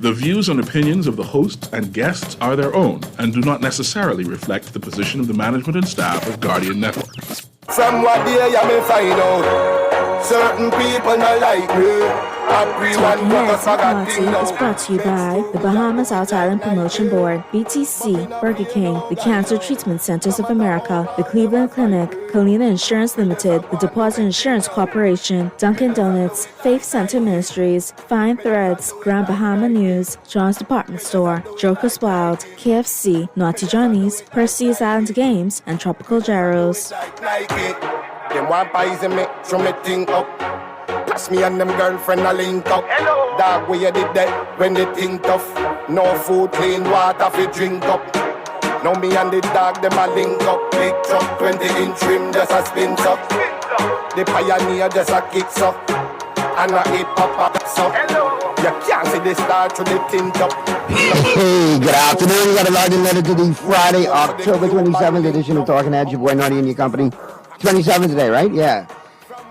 The views and opinions of the hosts and guests are their own and do not necessarily reflect the position of the management and staff of Guardian Network. From what day you may find out, certain people not like me. Talking Heads Party is brought to you by the Bahamas Out Island Promotion Board, BTC, Burger King, the Cancer Treatment Centers of America, the Cleveland Clinic, Colina Insurance Limited, the Deposit Insurance Corporation, Dunkin' Donuts, Faith Center Ministries, Fine Threads, Grand Bahama News, John's Department Store, Joker's Wild, KFC, Naughty Johnny's, Percy's Island Games, and Tropical Gyros. Them want poison me, throw me thing up. Pass me and them girlfriend a link up. Hello. Dog, where you did that when they think tough. No food, clean water fi drink up. Now me and the dog, them a link up. Big truck, 20-inch rim, just a spin up. The pioneer just a kicks up. And a hip hop a up. Hello. You can't see the star through the tint up. Hey, good afternoon. We got a large letter to the Friday, October 27th edition of Talking Heads. Your boy Naughty and your company. 27th today, right? Yeah.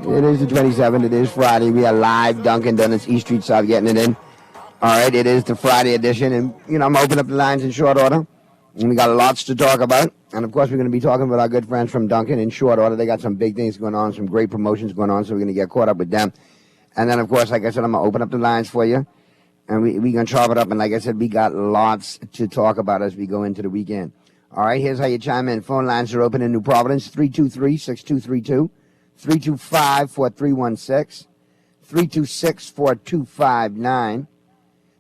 It is the 27th. It is Friday. We are live. Dunkin' Donuts, East Street South, getting it in. All right, it is the Friday edition. And, I'm opening up the lines in short order. And we got lots to talk about. And, of course, we're going to be talking about our good friends from Dunkin' in short order. They got some big things going on, some great promotions going on, so we're going to get caught up with them. And then, of course, like I said, I'm going to open up the lines for you. And we're going to chop it up. And like I said, we got lots to talk about as we go into the weekend. All right, here's how you chime in. Phone lines are open in New Providence, 323-6232. 325-4316, 326-4259.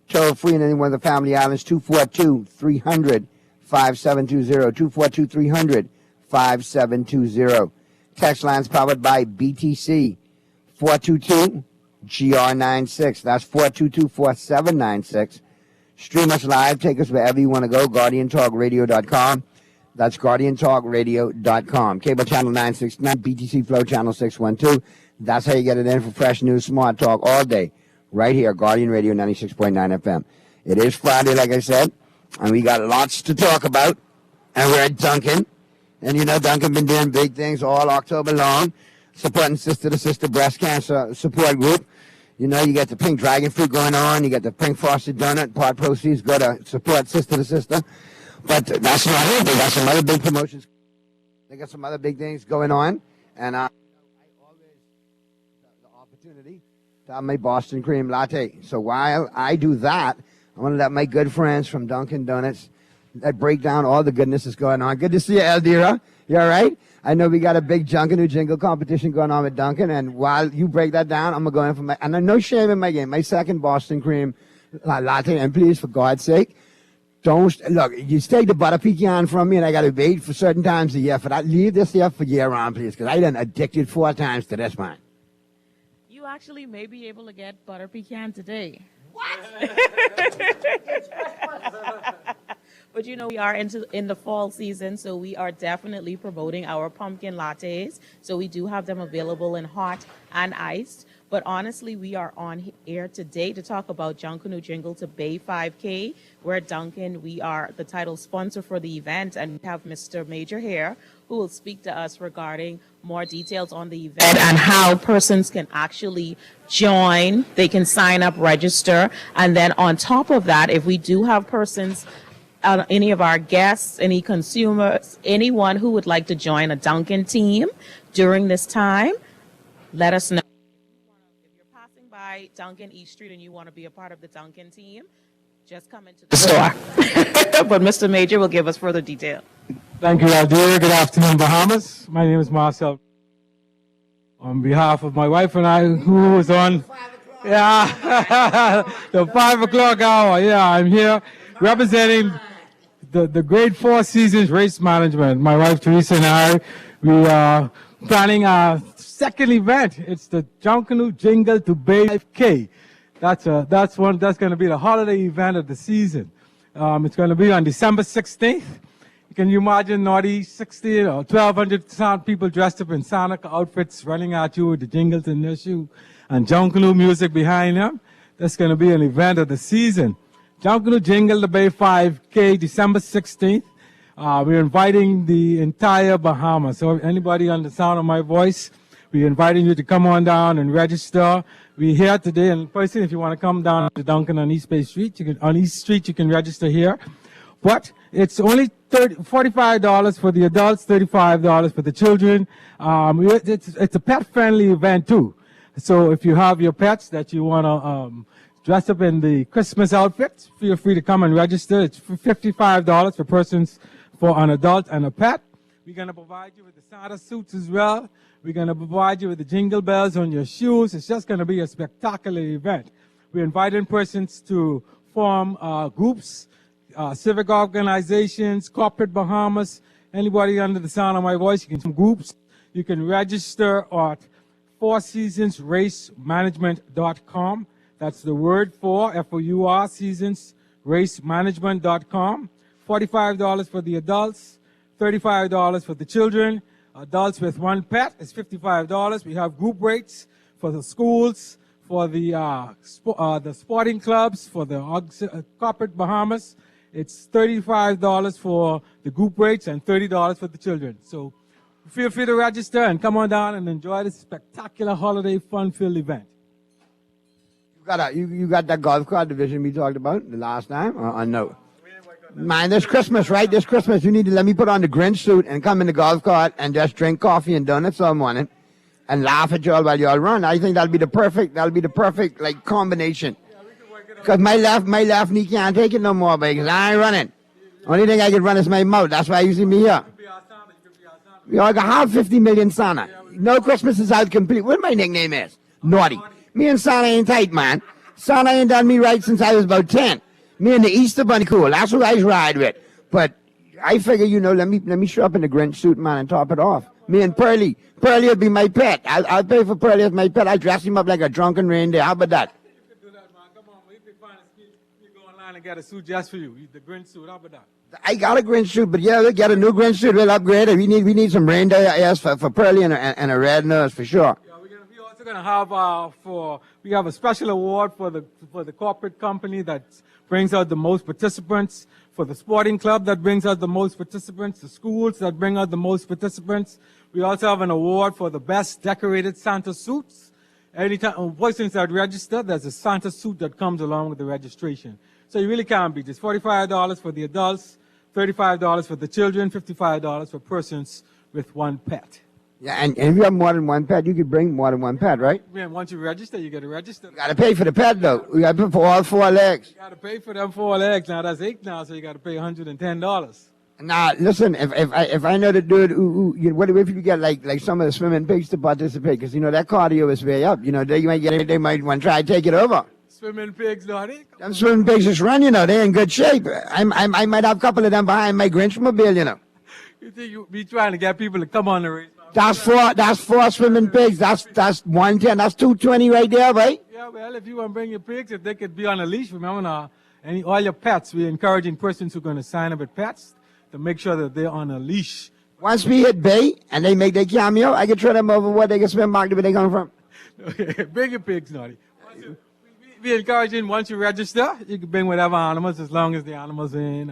Toll free in any one of the family islands, 242-300-5720, 242-300-5720. Text lines powered by BTC, 422-GR96. That's 422-4796. Stream us live. Take us wherever you want to go, GuardianTalkRadio.com. That's GuardianTalkRadio.com. Cable channel 969, BTC Flow channel 612. That's how you get it in for fresh news, smart talk all day. Right here, Guardian Radio 96.9 FM. It is Friday, like I said, and we got lots to talk about. And we're at Dunkin'. And Dunkin' been doing big things all October long, supporting Sister to Sister Breast Cancer Support Group. You get the pink dragon fruit going on. You got the pink frosted donut. Part proceeds go to support Sister to Sister. But that's not it. They got some other big promotions. They got some other big things going on. And I always have the opportunity to have my Boston cream latte. So while I do that, I want to let my good friends from Dunkin' Donuts break down all the goodness that's going on. Good to see you, Eldira. You all right? I know we got a big Junkanoo Jingle competition going on with Dunkin'. And while you break that down, I'm going to go in for and no shame in my game, my second Boston cream latte. And please, for God's sake, don't look. You take the butter pecan from me, and I got to wait for certain times a year for that. Leave this here for year round, please, because I done addicted 4 times to this one. You actually may be able to get butter pecan today. What? But we are in the fall season, so we are definitely promoting our pumpkin lattes. So we do have them available in hot and iced. But honestly, we are on air today to talk about Junkanoo Jingle to Bay 5K. We're at Dunkin'. We are the title sponsor for the event, and we have Mr. Major here who will speak to us regarding more details on the event and how persons can actually join. They can sign up, register, and then on top of that, if we do have persons, any of our guests, any consumers, anyone who would like to join a Dunkin' team during this time, let us know. Dunkin' East Street and you want to be a part of the Dunkin' team, just come into the store. But Mr. Major will give us further detail. Thank you, Aldira. Good afternoon, Bahamas. My name is Marcel. On behalf of my wife and I, who was on the 5 o'clock hour, I'm here representing the Great Four Seasons Race Management. My wife Teresa and I, we are planning our second event. It's the Junkanoo Jingle to Bay 5K. That's going to be the holiday event of the season. It's going to be on December 16th. Can you imagine naughty 60 or 1,200 people dressed up in Santa outfits running at you with the jingles in their shoe and Junkanoo music behind them? That's going to be an event of the season. Junkanoo Jingle to Bay 5K, December 16th. We're inviting the entire Bahamas. So anybody on the sound of my voice, We're inviting you to come on down and register. We're here today in person. If you want to come down to Duncan on East Bay Street, on East Street, you can register here. But it's only $45 for the adults, $35 for the children. It's a pet-friendly event too. So if you have your pets that you want to dress up in the Christmas outfits, feel free to come and register. It's $55 for persons, for an adult and a pet. We're going to provide you with the Santa suits as well. We're going to provide you with the jingle bells on your shoes. It's just going to be a spectacular event. We're inviting persons to form groups, civic organizations, corporate Bahamas, anybody under the sound of my voice. You can form groups. You can register at fourseasonsracemanagement.com. That's the word for, F-O-U-R, seasonsracemanagement.com. $45 for the adults, $35 for the children. Adults with one pet is $55. We have group rates for the schools, for the sporting clubs, for the corporate Bahamas. It's $35 for the group rates and $30 for the children. So feel free to register and come on down and enjoy this spectacular holiday fun-filled event. You got that golf cart division we talked about the last time, or no? Man, this Christmas, right? This Christmas, you need to let me put on the Grinch suit and come in the golf cart and just drink coffee and donuts all morning and laugh at y'all while y'all run. I think that'll be the perfect like combination. Because my left knee can't take it no more, because I ain't running. Only thing I can run is my mouth. That's why you see me here. We all got half 50 million Santa. No Christmas is out complete. What my nickname is? Naughty. Me and Santa ain't tight, man. Santa ain't done me right since I was about 10. Me and the Easter Bunny cool. That's who I ride with. But I figure, let me show up in the Grinch suit, man, and top it off. Me and Pearlie. Pearlie will be my pet. I'll pay for Pearlie as my pet. I dress him up like a drunken reindeer. How about that? You can do that, man. Come on, we can find a scheme. You go online and get a suit just for you. The Grinch suit. How about that? I got a Grinch suit, but yeah, we'll get a new Grinch suit. We'll upgrade it. We need some reindeer ears for Pearlie and a red nose for sure. We're also gonna have we have a special award for the corporate company that brings out the most participants, for the sporting club that brings out the most participants, the schools that bring out the most participants. We also have an award for the best decorated Santa suits. Anytime persons that register, there's a Santa suit that comes along with the registration. So you really can't beat this. $45 for the adults, $35 for the children, $55 for persons with one pet. Yeah, and if you have more than one pet, you could bring more than one pet, right? Yeah, once you register, you got to register. You got to pay for the pet, though. You got to pay for all 4 legs. You got to pay for them 4 legs. Now, that's 8 now, so you got to pay $110. Now, listen, if I know the dude what if you get like some of the swimming pigs to participate? Because, that cardio is way up. They might want to try to take it over. Swimming pigs, Lottie. Them swimming pigs just run, they're in good shape. I might have a couple of them behind my Grinchmobile, You think you be trying to get people to come on the race? That's four swimming pigs. That's 110. That's 220 right there, right? Yeah, well, if you want to bring your pigs, if they could be on a leash, remember now, all your pets, we're encouraging persons who are going to sign up with pets to make sure that they're on a leash. Once we hit Bay and they make their cameo, I can throw them over where they can swim back to where they come from. Okay, bring your pigs, Naughty. We encouraging once you register, you can bring whatever animals as long as the animals ain't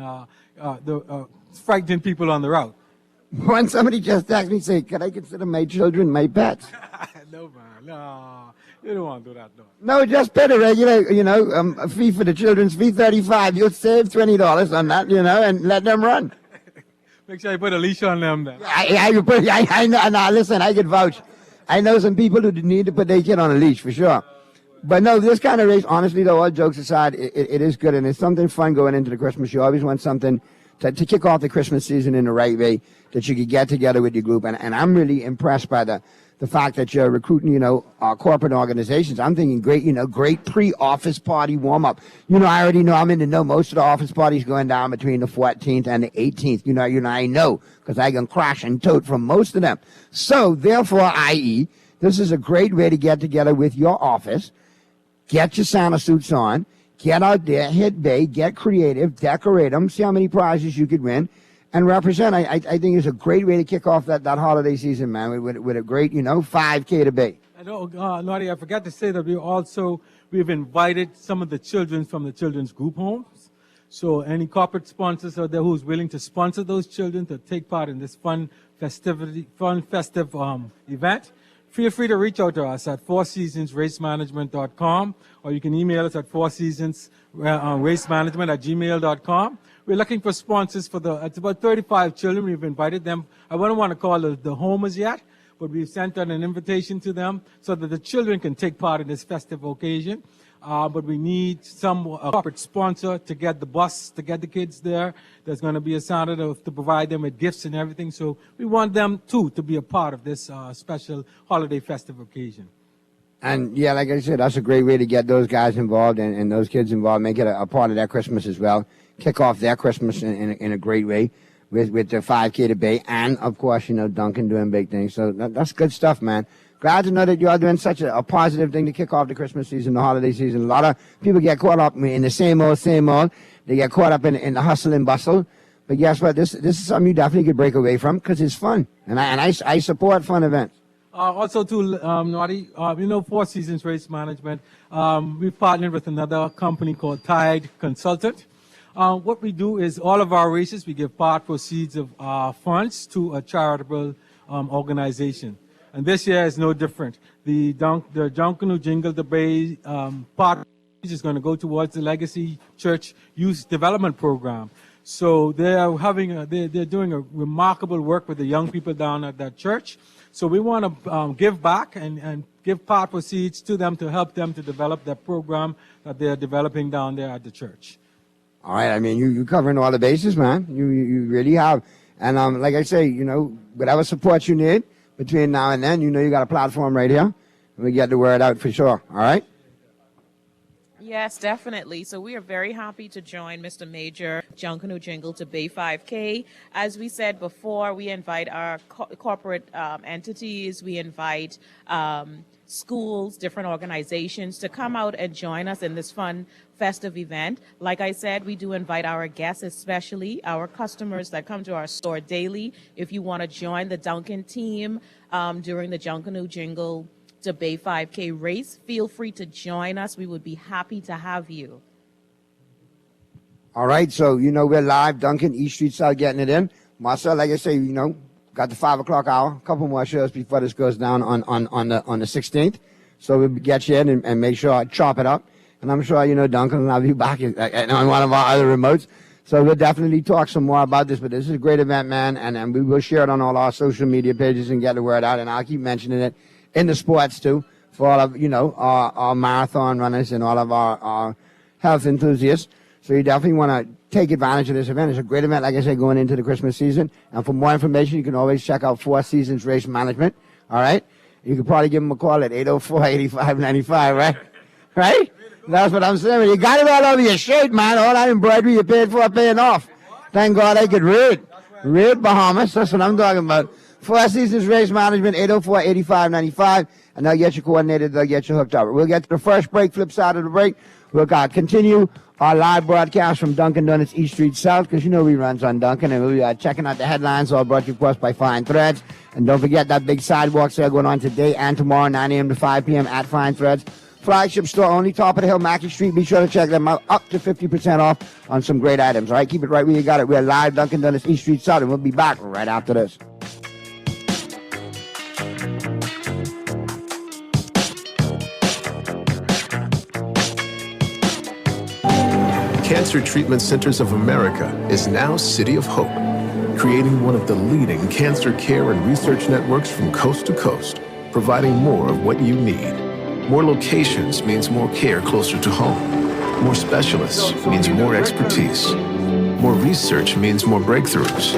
frightening people on the route. When somebody just asked me, say, can I consider my children my pets? No, man, no. You don't want to do that, no. No, just pay the regular, a fee for the children's fee, $35. You'll save $20 on that, and let them run. Make sure you put a leash on them then. I know. Now, listen, I can vouch. I know some people who need to put their kid on a leash, for sure. But no, this kind of race, honestly, though, all jokes aside, it is good, and it's something fun going into the Christmas. You always want something to kick off the Christmas season in the right way, that you could get together with your group. And I'm really impressed by the fact that you're recruiting, our corporate organizations. I'm thinking great pre-office party warm-up. I already know, I'm in the know most of the office parties going down between the 14th and the 18th. I know, because I can crash and tote from most of them. So, therefore, i.e., this is a great way to get together with your office, get your Santa suits on, get out there, hit Bay, get creative, decorate them, see how many prizes you could win, and represent. I think it's a great way to kick off that holiday season, man, with a great, 5K to Bay. I know, Naughty, I forgot to say that we've invited some of the children from the children's group homes. So any corporate sponsors out there who's willing to sponsor those children to take part in this festive event, feel free to reach out to us at fourseasonsracemanagement.com, or you can email us at fourseasonsracemanagement@gmail.com. We're looking for sponsors for it's about 35 children. We've invited them. I wouldn't want to call it the homers yet, but we've sent out an invitation to them so that the children can take part in this festive occasion. But we need a corporate sponsor to get the bus, to get the kids there. There's going to be a Santa to provide them with gifts and everything. So we want them, too, to be a part of this special holiday festive occasion. And, yeah, like I said, that's a great way to get those guys involved and those kids involved, make it a part of their Christmas as well. Kick off their Christmas in a great way with the 5K debate. And, of course, Duncan doing big things. So that's good stuff, man. Glad to know that you are doing such a positive thing to kick off the Christmas season, the holiday season. A lot of people get caught up in the same old. They get caught up in the hustle and bustle. But guess what? This is something you definitely could break away from because it's fun. And I support fun events. Also, too, Naughty, Four Seasons Race Management, we partnered with another company called Tide Consultant. What we do is all of our races, we give part proceeds of funds to a charitable organization. And this year is no different. The Junkanoo Jingle the Bay part is going to go towards the Legacy Church Youth Development Program. So they are they're doing a remarkable work with the young people down at that church. So we want to give back and give part proceeds to them to help them to develop that program that they're developing down there at the church. All right. I mean, you're covering all the bases, man. You really have. And like I say, whatever support you need, between now and then, you got a platform right here. And we get the word out for sure. All right? Yes, definitely. So we are very happy to join Mr. Major Junkanoo Jingle to Bay 5K. As we said before, we invite our corporate entities. We invite schools, different organizations to come out and join us in this fun festive event. Like I said, we do invite our guests, especially our customers that come to our store daily. If you want to join the Duncan team during the Junkanoo Jingle to Bay 5K race, feel free to join us. We would be happy to have you. All right, so we're live, Duncan, East Street South, getting it in. Marcel, like I say, got the 5 o'clock hour, a couple more shows before this goes down on the 16th. So we'll get you in and make sure I chop it up. And I'm sure, Duncan will have you back on one of our other remotes. So we'll definitely talk some more about this. But this is a great event, man. And we will share it on all our social media pages and get the word out. And I'll keep mentioning it in the sports, too, for all of, our marathon runners and all of our health enthusiasts. So you definitely want to take advantage of this event. It's a great event, like I said, going into the Christmas season. And for more information, you can always check out Four Seasons Race Management. All right? You could probably give them a call at 804-8595, right? Right? That's what I'm saying. You got it all over your shirt, man. All that embroidery you paid for paying off. Thank God I could read. Read Bahamas. That's what I'm talking about. Four Seasons Race Management, 804-8595. And they'll get you coordinated. They'll get you hooked up. We'll get to the first break, flip side of the break. We'll continue our live broadcast from Dunkin' Donuts East Street South, because we runs on Dunkin', and we'll be checking out the headlines, all brought to you, of course, by Fine Threads. And don't forget that big sidewalk sale going on today and tomorrow, 9 a.m. to 5 p.m. at Fine Threads. Flagship store only, top of the hill, Mackey Street. Be sure to check them out. Up to 50% off on some great items. All right, keep it right where you got it. We're live, Dunkin' Donuts East Street South, and we'll be back right after this. Cancer Treatment Centers of America is now City of Hope, creating one of the leading cancer care and research networks from coast to coast, providing more of what you need. More locations means more care closer to home. More specialists means more expertise. More research means more breakthroughs.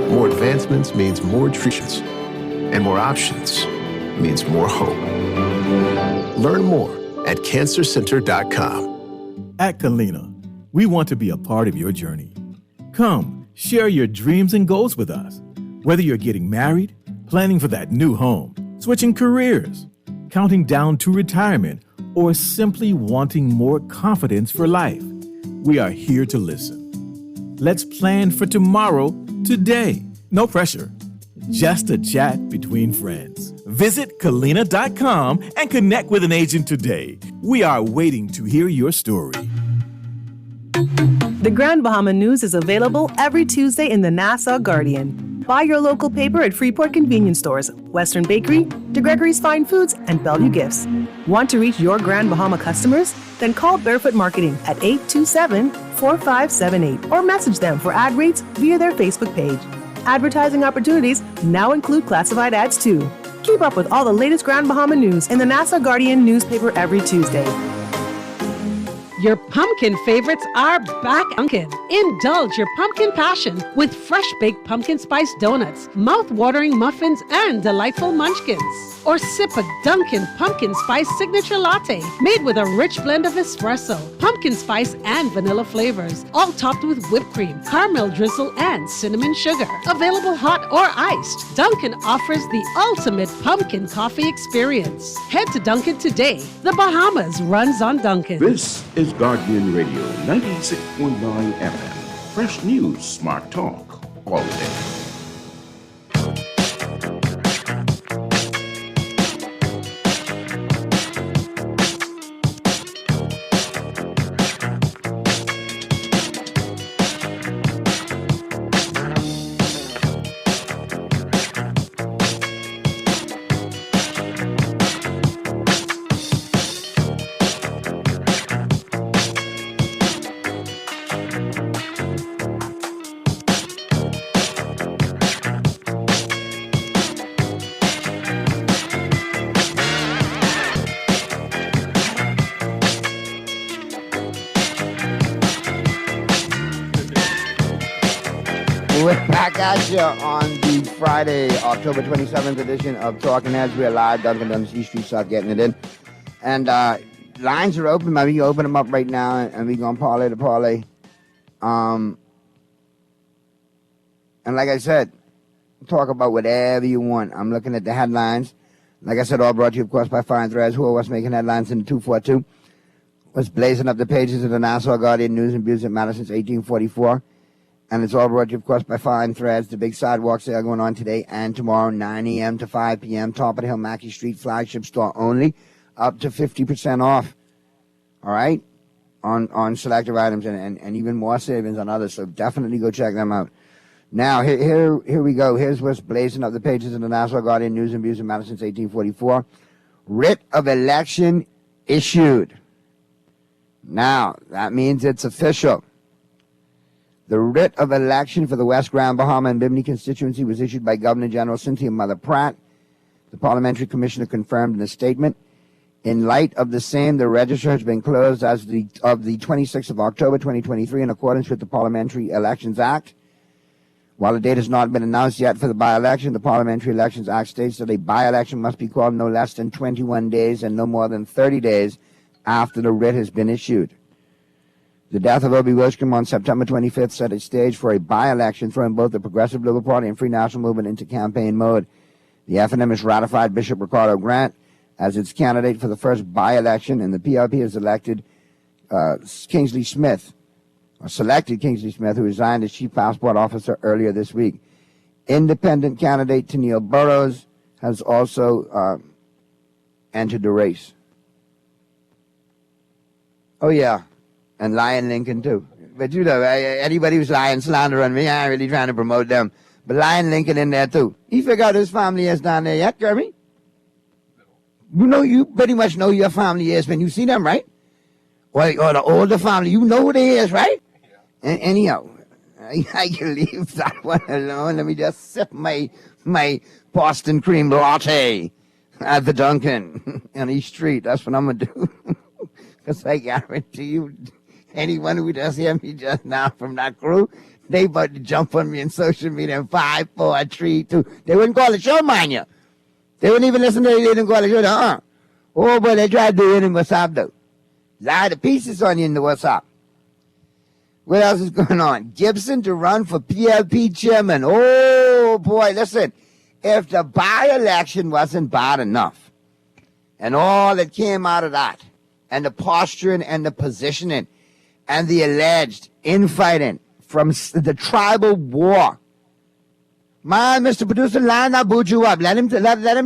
More advancements means more treatments. And more options means more hope. Learn more at cancercenter.com. At Kalina, we want to be a part of your journey. Come, share your dreams and goals with us. Whether you're getting married, planning for that new home, switching careers, counting down to retirement, or simply wanting more confidence for life, we are here to listen. Let's plan for tomorrow, today. No pressure. Just a chat between friends. Visit Kalina.com and connect with an agent today. We are waiting to hear your story. The Grand Bahama News is available every Tuesday in the Nassau Guardian. Buy your local paper at Freeport convenience stores, Western Bakery, DeGregory's Fine Foods, and Bellevue Gifts. Want to reach your Grand Bahama customers? Then call Barefoot Marketing at 827-4578 or message them for ad rates via their Facebook page. Advertising opportunities now include classified ads too. Keep up with all the latest Grand Bahama news in the Nassau Guardian newspaper every Tuesday. Your pumpkin favorites are back, Dunkin'. Indulge your pumpkin passion with fresh-baked pumpkin spice donuts, mouth-watering muffins, and delightful munchkins. Or sip a Dunkin' pumpkin spice signature latte made with a rich blend of espresso, pumpkin spice, and vanilla flavors, all topped with whipped cream, caramel drizzle, and cinnamon sugar. Available hot or iced, Dunkin' offers the ultimate pumpkin coffee experience. Head to Dunkin' today. The Bahamas runs on Dunkin'. This is Guardian Radio 96.9 FM. Fresh news, smart talk, all day. We're back at you on the Friday, October 27th edition of Talking Heads. We're live, Duncan on the C Street, start getting it in. And lines are open, man. We can open them up right now, and we're going to parlay the parlay. And like I said, talk about whatever you want. I'm looking at the headlines. Like I said, all brought to you, of course, by Fine Threads. Who are what's making headlines in the 242? What's blazing up the pages of the Nassau Guardian News and Views that matter since 1844. And it's all brought to you, of course, by Fine Threads. The big sidewalk sale going on today and tomorrow, 9 a.m. to 5 p.m. Top of the Hill, Mackey Street, flagship store only, up to 50% off. All right? On selective items and even more savings on others. So definitely go check them out. Now, here we go. Here's what's blazing up the pages of the Nassau Guardian News and Views in Madison, 1844. Writ of election issued. Now, that means it's official. The writ of election for the West Grand Bahama and Bimini constituency was issued by Governor General Cynthia Mother Pratt. The parliamentary commissioner confirmed in a statement. In light of the same, the register has been closed as of the 26th of October 2023 in accordance with the Parliamentary Elections Act. While the date has not been announced yet for the by-election, the Parliamentary Elections Act states that a by-election must be called no less than 21 days and no more than 30 days after the writ has been issued. The death of Obie Wishcombe on September 25th set a stage for a by-election, throwing both the Progressive Liberal Party and Free National Movement into campaign mode. The FNM has ratified Bishop Ricardo Grant as its candidate for the first by-election, and the PLP has elected Kingsley Smith, who resigned as Chief Passport Officer earlier this week. Independent candidate Tennille Burrows has also entered the race. Oh, yeah. And Lion Lincoln, too. But you know, anybody who's lying slander on me, I ain't really trying to promote them. But Lion Lincoln in there, too. You figure out whose family is down there yet, Kirby? You pretty much know who your family is when you see them, right? Or the older family, you know who they is, right? Yeah. And anyhow, I can leave that one alone. Let me just sip my Boston cream latte at the Dunkin' on East Street. That's what I'm going to do. Because I guarantee you, anyone who does hear me just now from that crew, they about to jump on me in social media in 5, 4, 3, 2. They wouldn't call the show, mind you. They wouldn't even listen to it. They didn't call the show. Oh, boy, they tried to do it in WhatsApp, though. I had the pieces on you in the WhatsApp. What else is going on? Gibson to run for PLP chairman. Oh, boy, listen. If the by-election wasn't bad enough, and all that came out of that, and the posturing and the positioning and the alleged infighting from the tribal war. Man, Mr. Producer, line that Buju up. Let him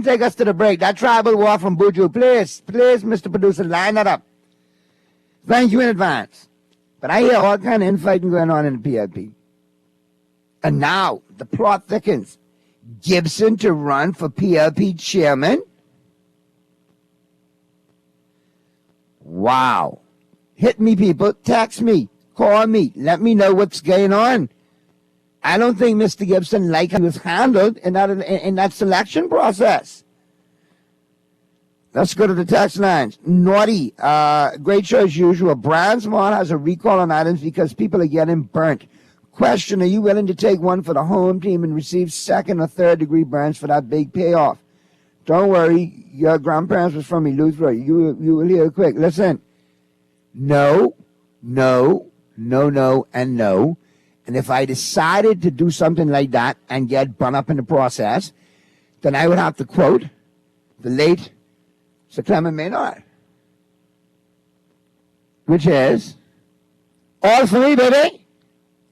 take us to the break. That tribal war from Buju. Please, Mr. Producer, line that up. Thank you in advance. But I hear all kind of infighting going on in the PLP. And now The plot thickens. Gibson to run for PLP chairman? Wow. Hit me, people. Text me. Call me. Let me know what's going on. I don't think Mr. Gibson liked how he was handled in that selection process. Let's go to the text lines. Naughty. Great show as usual. Brandsmart has a recall on items because people are getting burnt. Question, are you willing to take one for the home team and receive second or third degree burns for that big payoff? Don't worry. Your grandparents was from Eleuthera. You will hear quick. Listen. No, no, no, no, and no. And if I decided to do something like that and get burned up in the process, then I would have to quote the late Sir Clement Maynard, which is, all for me, baby.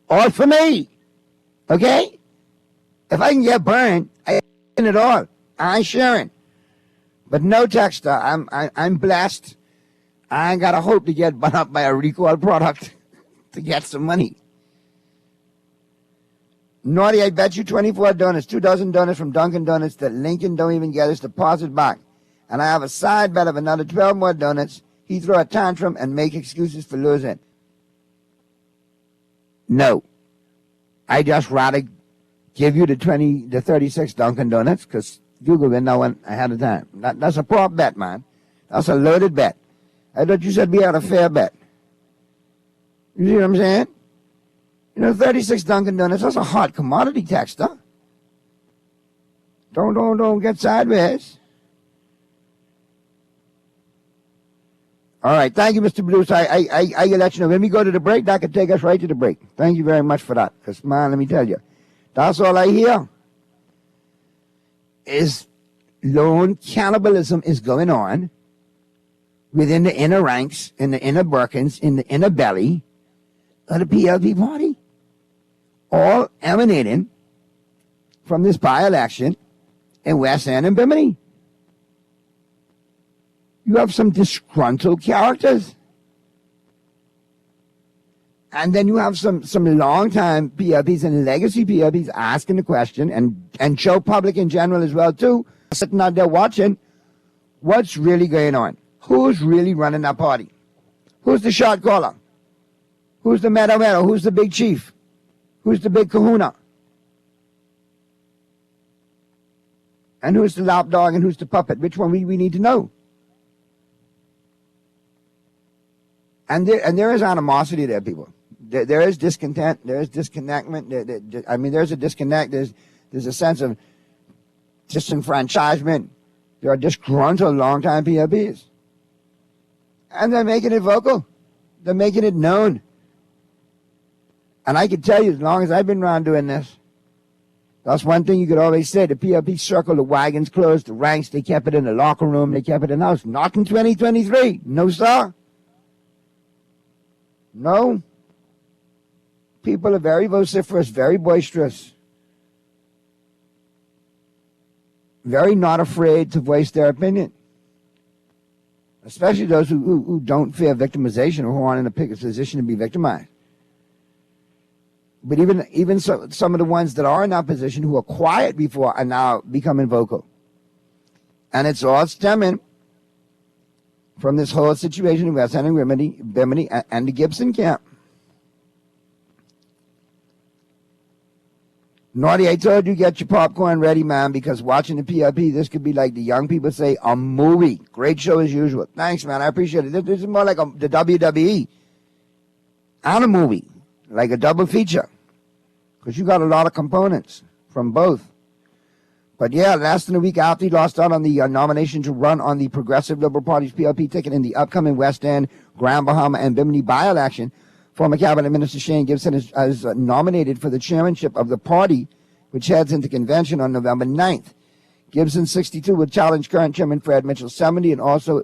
All for me. Okay? If I can get burned, I ain't it all. I ain't sharing. But no, Texter, I'm blessed. I ain't got to hope to get burned up by a recall product to get some money. Naughty, I bet you 24 donuts, 2 dozen donuts from Dunkin' Donuts that Lincoln don't even get his deposit back. And I have a side bet of another 12 more donuts. He throw a tantrum and make excuses for losing. No. I just rather give you the 36 Dunkin' Donuts because Google win that one ahead of time. That's a prop bet, man. That's a loaded bet. I thought you said we had a fair bet. You see what I'm saying? 36 Dunkin' Donuts, that's a hot commodity, Texter. Don't get sideways. All right, thank you, Mr. Bruce. I let you know. When we go to the break, that could take us right to the break. Thank you very much for that. Because, man, let me tell you, that's all I hear is loan cannibalism is going on within the inner ranks, in the inner Birkins, in the inner belly of the PLP party. All emanating from this by-election in West End and Bimini. You have some disgruntled characters. And then you have some long-time PLPs and legacy PLPs asking the question, and show public in general as well, too, sitting out there watching what's really going on. Who's really running that party? Who's the shot caller? Who's the meta? Who's the big chief? Who's the big kahuna? And who's the lapdog and who's the puppet? Which one we need to know? And there is animosity there, people. There is discontent. There is disconnectment. There's a disconnect. There's a sense of disenfranchisement. There are disgruntled long-time PLPs. And they're making it vocal. They're making it known. And I can tell you, as long as I've been around doing this, that's one thing you could always say. The PLP circle, the wagons closed, the ranks, they kept it in the locker room, they kept it in the house. Not in 2023. No, sir. No. People are very vociferous, very boisterous. Very not afraid to voice their opinion. Especially those who don't fear victimization or who aren't in a position to be victimized. But even some of the ones that are in that position who are quiet before are now becoming vocal. And it's all stemming from this whole situation in West End and Bimini and the Gibson camp. Naughty, I told you get your popcorn ready, man, because watching the PLP, this could be like the young people say, a movie. Great show as usual. Thanks, man. I appreciate it. This is more like the WWE and a movie, like a double feature. Because you got a lot of components from both. But yeah, less than a week after he lost out on the nomination to run on the Progressive Liberal Party's PLP ticket in the upcoming West End, Grand Bahama, and Bimini by-election, former Cabinet Minister Shane Gibson is nominated for the chairmanship of the party, which heads into convention on November 9th. Gibson, 62, would challenge current Chairman Fred Mitchell, 70, and also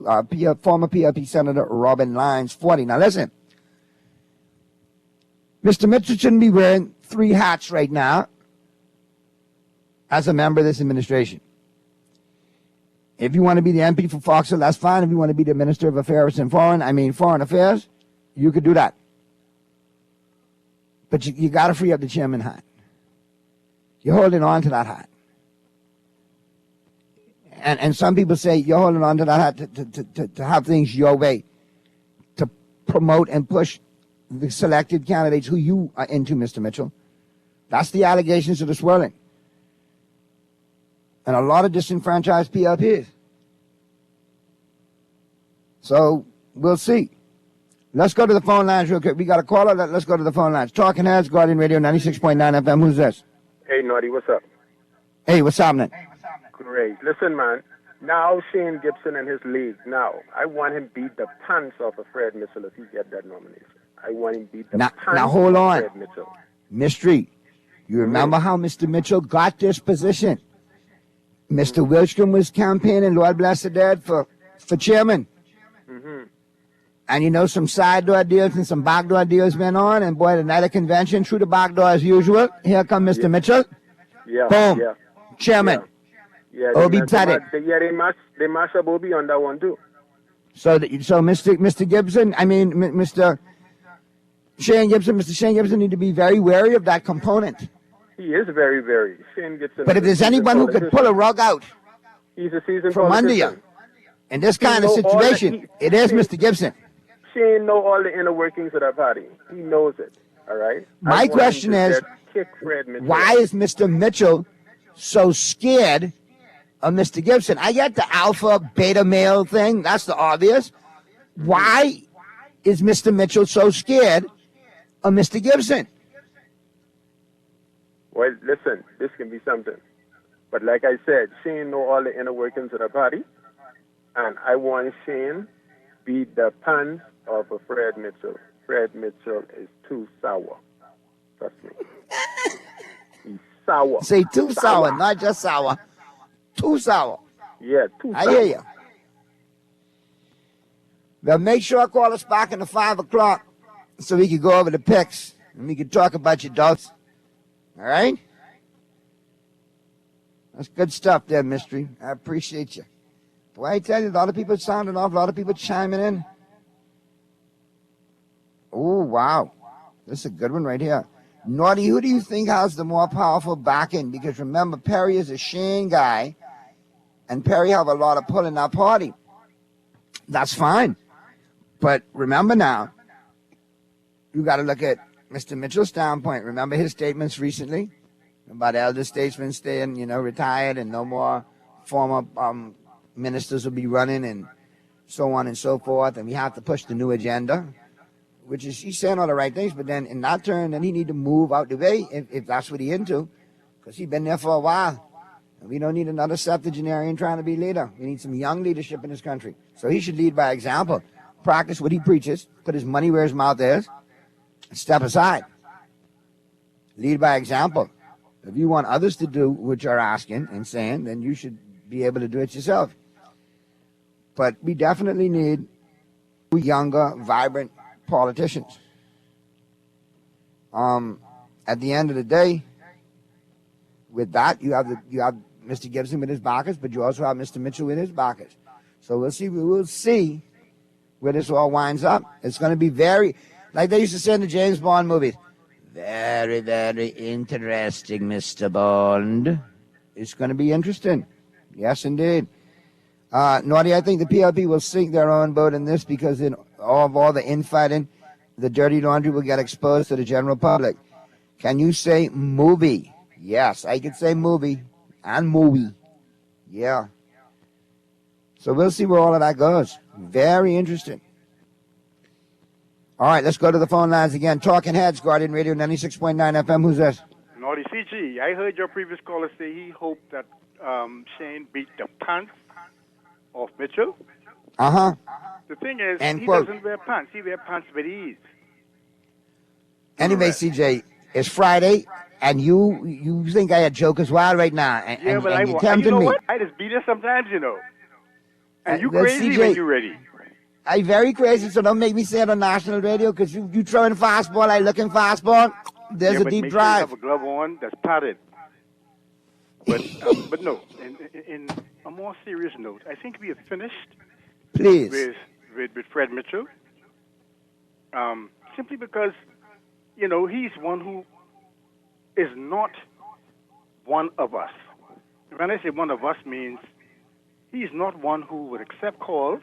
former PLP Senator Robin Lyons, 40. Now listen, Mr. Mitchell shouldn't be wearing 3 hats right now as a member of this administration. If you want to be the MP for Foxville, that's fine. If you want to be the Minister of Foreign Affairs, you could do that. But you got to free up the chairman hat. You're holding on to that hat. And some people say you're holding on to that hat to have things your way, to promote and push the selected candidates who you are into, Mr. Mitchell. That's the allegations that are swirling. And a lot of disenfranchised PLPs. So we'll see. Let's go to the phone lines real quick. We got a caller. Let's go to the phone lines. Talking Heads, Guardian Radio 96.9 FM. Who's this? Hey, Naughty, what's up? Hey, what's happening? Great. Listen, man. Now Shane Gibson and his league. Now, I want him beat the pants off of Fred Mitchell if he get that nomination. I want him beat the pants now hold on. Fred Mitchell. Mystery. You remember how Mr. Mitchell got this position? Mr. Wilstrom was campaigning, Lord bless the dead, for chairman. Mm-hmm. And you know, some side door deals and some back door deals went on, and boy, the night of convention, through the back door as usual, here come Mr. Mitchell. Yeah. Boom. Yeah. Chairman. Yeah. Obi Pettit. They mash up Obi on that one too. So Mr. Gibson, Mr. Shane Gibson need to be very wary of that component. He is very, very. Shane Gibson. But if there's anyone who could pull a rug out he's a seasoned from under you politician. in this kind of situation, it is Mr. Gibson. Shane know all the inner workings of that party. He knows it. All right. My question is, why is Mr. Mitchell so scared of Mr. Gibson? I get the alpha beta male thing. That's the obvious. Why is Mr. Mitchell so scared of Mr. Gibson? Well, listen, this can be something. But like I said, Shane know all the inner workings of the party. And I want Shane beat the pants off of Fred Mitchell. Fred Mitchell is too sour. Trust me. He's sour. Say too sour, not just sour. Too sour. Yeah, too sour. I hear you. Well, make sure I call us back in the 5 o'clock so we can go over the picks and we can talk about your doubts. All right? That's good stuff there, Mystery. I appreciate you. Boy, I tell you, a lot of people sounding off, a lot of people chiming in. Oh, wow. This is a good one right here. Naughty, who do you think has the more powerful backing? Because remember, Perry is a Shane guy, and Perry have a lot of pull in that party. That's fine. But remember now, you got to look at Mr. Mitchell's standpoint. Remember his statements recently about elder statesmen staying, retired and no more former ministers will be running and so on and so forth. And we have to push the new agenda, which is, he's saying all the right things. But then in that turn, then he need to move out the way if that's what he into, because he's been there for a while. And we don't need another septuagenarian trying to be leader. We need some young leadership in this country. So he should lead by example. Practice what he preaches, put his money where his mouth is, and step aside. Lead by example. If you want others to do what you're asking and saying, then you should be able to do it yourself. But we definitely need younger, vibrant politicians. At the end of the day, with that, you have Mr. Gibson with his backers, but you also have Mr. Mitchell with his backers. So we'll see where this all winds up. It's going to be very, like they used to say in the James Bond movies, very, very interesting, Mr. Bond. It's going to be interesting. Yes, indeed. Naughty, I think the PLP will sink their own boat in this because in all the infighting, the dirty laundry will get exposed to the general public. Can you say movie? Yes, I can say movie and movie. Yeah. So we'll see where all of that goes. Very interesting. All right, let's go to the phone lines again. Talking Heads, Guardian Radio 96.9 FM. Who's this? Naughty CG. I heard your previous caller say he hoped that Shane beat the pants off Mitchell. Uh-huh. The thing is, he quote, doesn't wear pants. He wears pants with ease. Anyway, CJ, it's Friday, and you think I a joke as well right now, and you're tempting me. What? I just beat it sometimes, And you crazy CJ, when you ready. I very crazy, so don't make me say it on national radio, because you throwing fastball, I looking fastball. There's a deep make drive. Sure you have a glove on that's padded. But no, in a more serious note, I think we have finished. Please. With Fred Mitchell. Simply because, he's one who is not one of us. When I say one of us means he's not one who would accept calls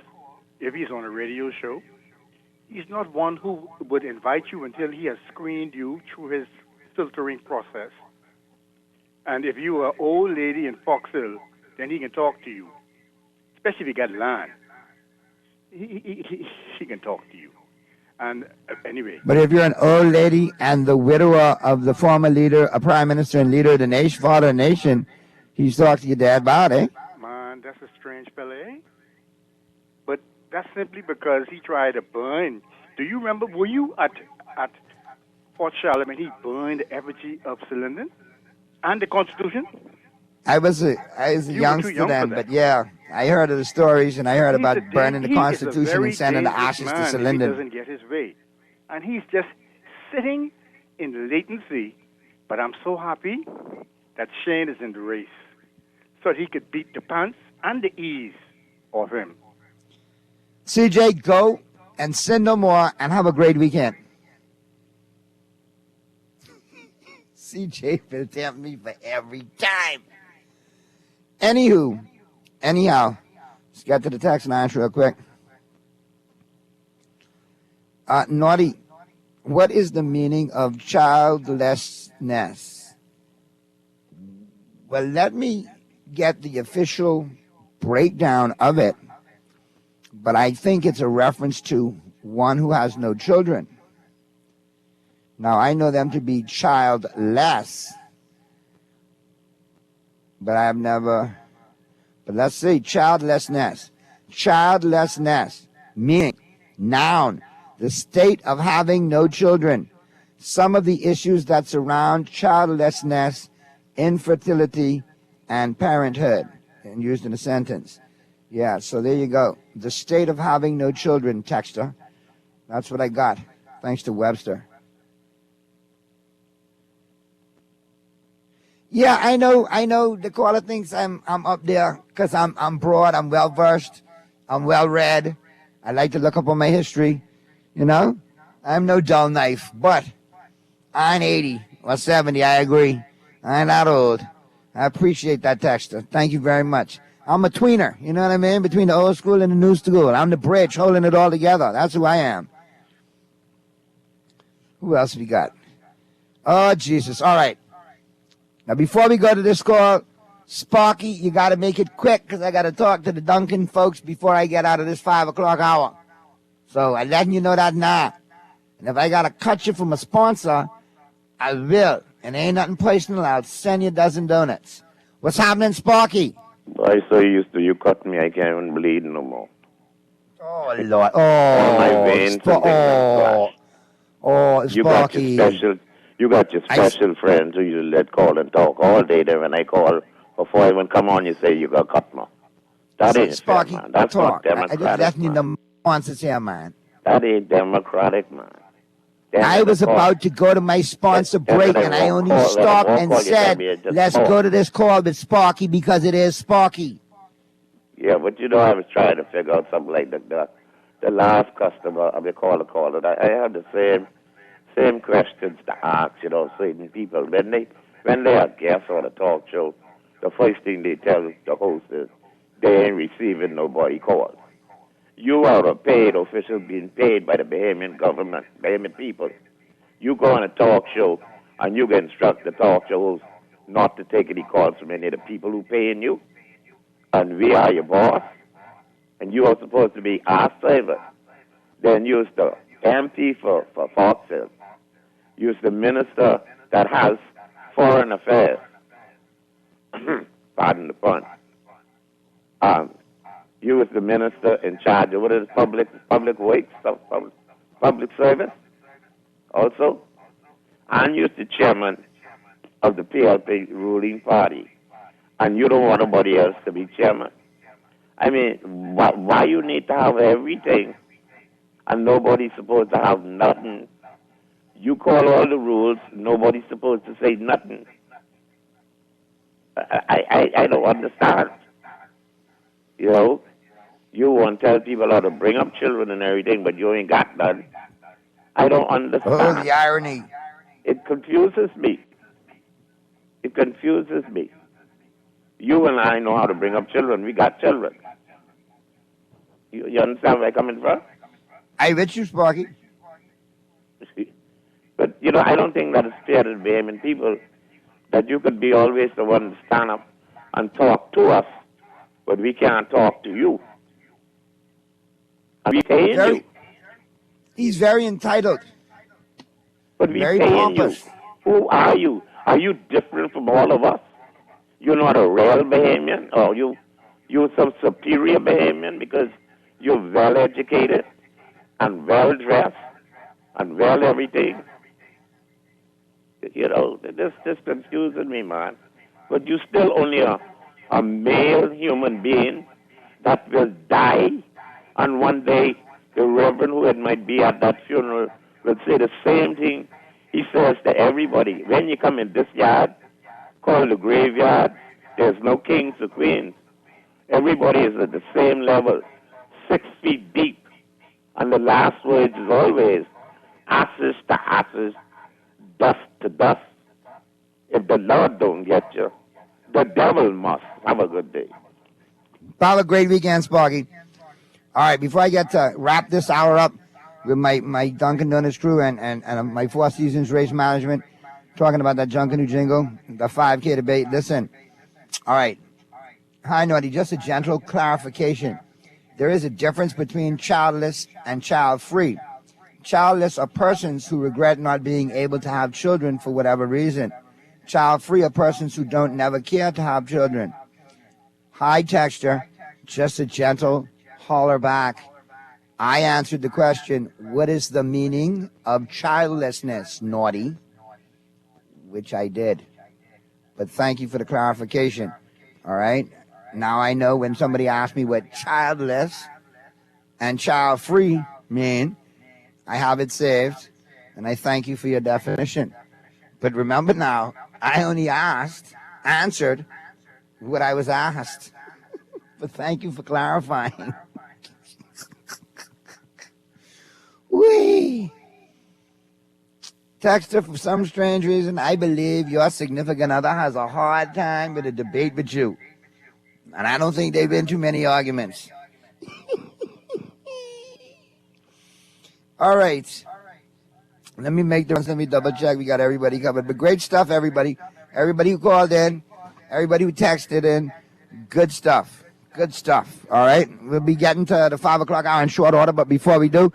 if he's on a radio show. He's not one who would invite you until he has screened you through his filtering process. And if you are an old lady in Fox Hill, then he can talk to you, especially if you got land. He can talk to you. And anyway. But if you're an old lady and the widower of the former leader, a prime minister and leader of the nation, father of the nation, he's talked to your dad about, eh? Man, that's a strange fella, eh? But that's simply because he tried to burn. Do you remember, were you at Fort Charlotte when he burned the effigy of Sir Lyndon and the Constitution? I was a youngster then, but yeah, I heard of the stories and I heard about burning the Constitution and sending the ashes to Sir Lyndon. He doesn't get his way. And he's just sitting in latency. But I'm so happy that Shane is in the race so he could beat the pants and the ease of him. CJ, go and sin no more and have a great weekend. CJ will tempt me for every time. Anyhow, let's get to the text lines real quick. Naughty, what is the meaning of childlessness? Well, let me get the official breakdown of it, but I think it's a reference to one who has no children. Now, I know them to be childless, but I've never, but let's see, childlessness. Childlessness, meaning, noun, the state of having no children. Some of the issues that surround childlessness, infertility, and parenthood, and used in a sentence. Yeah, so there you go. The state of having no children, texter. That's what I got, thanks to Webster. Yeah, I know the caller thinks I'm up there because I'm broad, I'm well versed, I'm well read. I like to look up on my history, you know? I'm no dull knife, but I'm 80 or 70, I agree. I'm not old. I appreciate that, texter. Thank you very much. I'm a tweener, you know what I mean? Between the old school and the new school. I'm the bridge holding it all together. That's who I am. Who else we got? Oh, Jesus. All right. Now, before we go to this call, Sparky, you got to make it quick because I got to talk to the Duncan folks before I get out of this 5 o'clock hour. So I'm letting you know that now. And if I got to cut you from a sponsor, I will. And ain't nothing personal. I'll send you a dozen donuts. What's happening, Sparky? I so used to you cut me, I can't even bleed no more. Oh, Lord. Oh, all my veins Sparky. You got your special friends who you let call and talk all day. Then when I call, before I even come on, you say you got cut me. That ain't Sparky, fair, man. That's talk. not democratic, I just left you man. the sponsors here, man. That ain't democratic, man. I was about to go to my sponsor break, and I only stopped and said, let's go to this call with Sparky because it is Sparky. Yeah, but you know, I was trying to figure out something like the last customer of the caller. I had the same questions to ask, you know, certain people. When they are guests on a talk show, the first thing they tell the host is they ain't receiving nobody calls. You are a paid official being paid by the Bahamian government, Bahamian people. You go on a talk show and you can instruct the talk show host not to take any calls from any of the people who paying you. And we are your boss. And you are supposed to be our servant. Then use the MP for Fox Hill. Use the minister that has foreign affairs. Pardon the pun. You was the minister in charge of what is public works, public service also. And you're the chairman of the PLP ruling party. And you don't want nobody else to be chairman. I mean, why you need to have everything and nobody's supposed to have nothing? You call all the rules, nobody's supposed to say nothing. I don't understand. You know, you want to tell people how to bring up children and everything, but you ain't got none. I don't understand. Oh, the irony. It confuses me. It confuses me. You and I know how to bring up children. We got children. You understand where I'm coming from? I with you, Sparky. But, I don't think that is fair to Bahamian people that you could be always the one to stand up and talk to us, but we can't talk to you. And we paying you. He's very entitled. But we very paying pompous. you. Who are you? Are you different from all of us? You're not a real Bahamian? Or you're some superior Bahamian because you're well-educated and well-dressed and well everything? This confuses me, man. But you're still only a male human being that will die, and one day the reverend who might be at that funeral will say the same thing he says to everybody. When you come in this yard, called the graveyard, there's no kings or queens. Everybody is at the same level, 6 feet deep. And the last words is always, ashes to ashes, dust to dust. If the Lord don't get you, the devil must. Have a good day. Have a great weekend, Sparky. All right, before I get to wrap this hour up with my Dunkin' Donuts crew and my Four Seasons Race Management, talking about that Junkanoo jingle, the 5K debate. Listen, all right. Hi, Naughty, just a gentle clarification. There is a difference between childless and child-free. Childless are persons who regret not being able to have children for whatever reason. Child-free are persons who don't never care to have children. High texture, just a gentle holler back. I answered the question, what is the meaning of childlessness, Naughty? Which I did. But thank you for the clarification. All right? Now I know when somebody asks me what childless and child-free mean, I have it saved, and I thank you for your definition. But remember now, I only answered what I was asked. But thank you for clarifying. Whee! Texter, for some strange reason, I believe your significant other has a hard time with a debate with you. And I don't think they've been too many arguments. All right. Let me double check. We got everybody covered. But great stuff, everybody. Everybody who called in, everybody who texted in, good stuff. Good stuff. All right. We'll be getting to the 5 o'clock hour in short order. But before we do,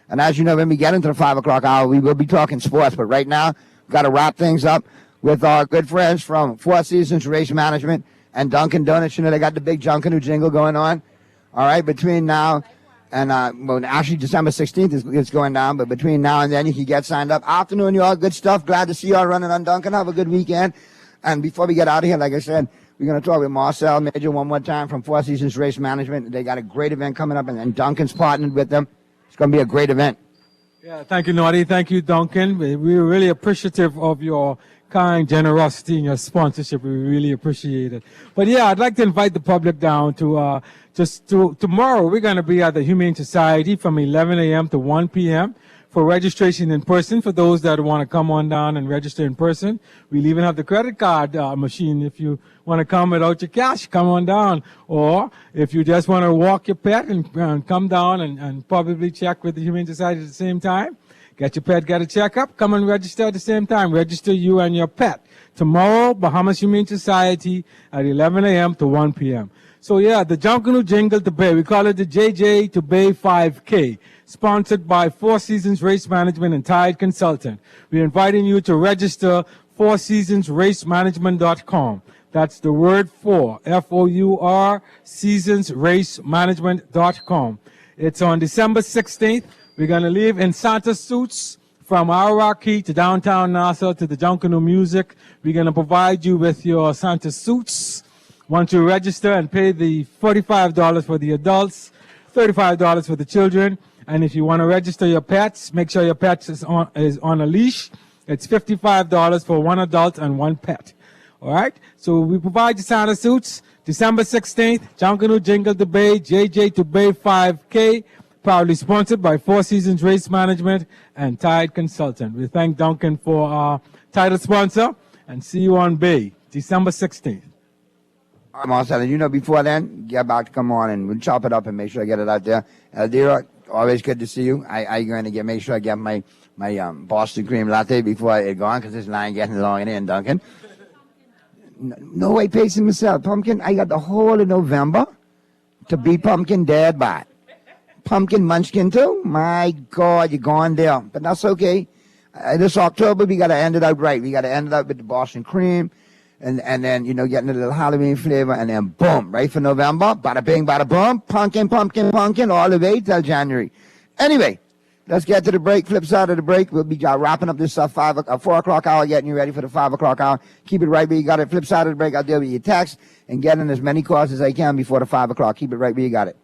and as you know, when we get into the 5 o'clock hour, we will be talking sports. But right now, we've got to wrap things up with our good friends from Four Seasons Race Management and Dunkin' Donuts. You know, they got the big Junkanoo jingle going on. All right. Between now and, actually December 16th is going down. But between now and then, you can get signed up. Afternoon, y'all. Good stuff. Glad to see y'all running on Dunkin'. Have a good weekend. And before we get out of here, like I said, we're going to talk with Marcel Major one more time from Four Seasons Race Management. They got a great event coming up, and Dunkin's partnered with them. It's going to be a great event. Yeah, thank you, Naughty. Thank you, Duncan. We're really appreciative of your kind generosity and your sponsorship. We really appreciate it. But yeah, I'd like to invite the public down to tomorrow. We're going to be at the Humane Society from 11 a.m. to 1 p.m. for registration in person. For those that want to come on down and register in person, we'll even have the credit card machine. If you want to come without your cash, come on down. Or if you just want to walk your pet and come down and probably check with the Humane Society at the same time, get your pet, get a checkup, come and register at the same time. Register you and your pet. Tomorrow, Bahamas Humane Society at 11 a.m. to 1 p.m. So yeah, the Junkanoo Jingle to Bay. We call it the JJ to Bay 5K. Sponsored by Four Seasons Race Management and Tide Consultant. We're inviting you to register fourseasonsracemanagement.com. That's the word four, F-O-U-R, seasonsracemanagement.com. It's on December 16th. We're going to leave in Santa suits from Arawaki to downtown Nassau to the Junkanoo music. We're going to provide you with your Santa suits. Once you register and pay the $45 for the adults, $35 for the children. And if you want to register your pets, make sure your pet is on a leash. It's $55 for one adult and one pet. All right? So we provide the Santa suits. December 16th, Junkanoo Jingle to Bay, JJ to Bay 5K, proudly sponsored by Four Seasons Race Management and Tide Consultant. We thank Duncan for our title sponsor. and see you on Bay, December 16th. I'm all set. And you know, before then, get back to come on and we'll chop it up and make sure I get it out there. Eldira, always good to see you. I'm going to make sure I get my Boston cream latte before it gone because this line getting long in, Duncan. No way pacing myself. Pumpkin, I got the whole of November to be pumpkin dead by. Pumpkin munchkin too? My God, you're going there. But that's okay. This October, we got to end it out right. We got to end it out with the Boston cream. And then, you know, getting a little Halloween flavor, and then boom, right for November, bada bing, bada boom, pumpkin, all the way till January. Anyway, let's get to the break. Flip side of the break, we'll be wrapping up this 4 o'clock hour, getting you ready for the 5 o'clock hour. Keep it right where you got it. Flip side of the break, I'll deal with your text and get in as many calls as I can before the 5 o'clock. Keep it right where you got it.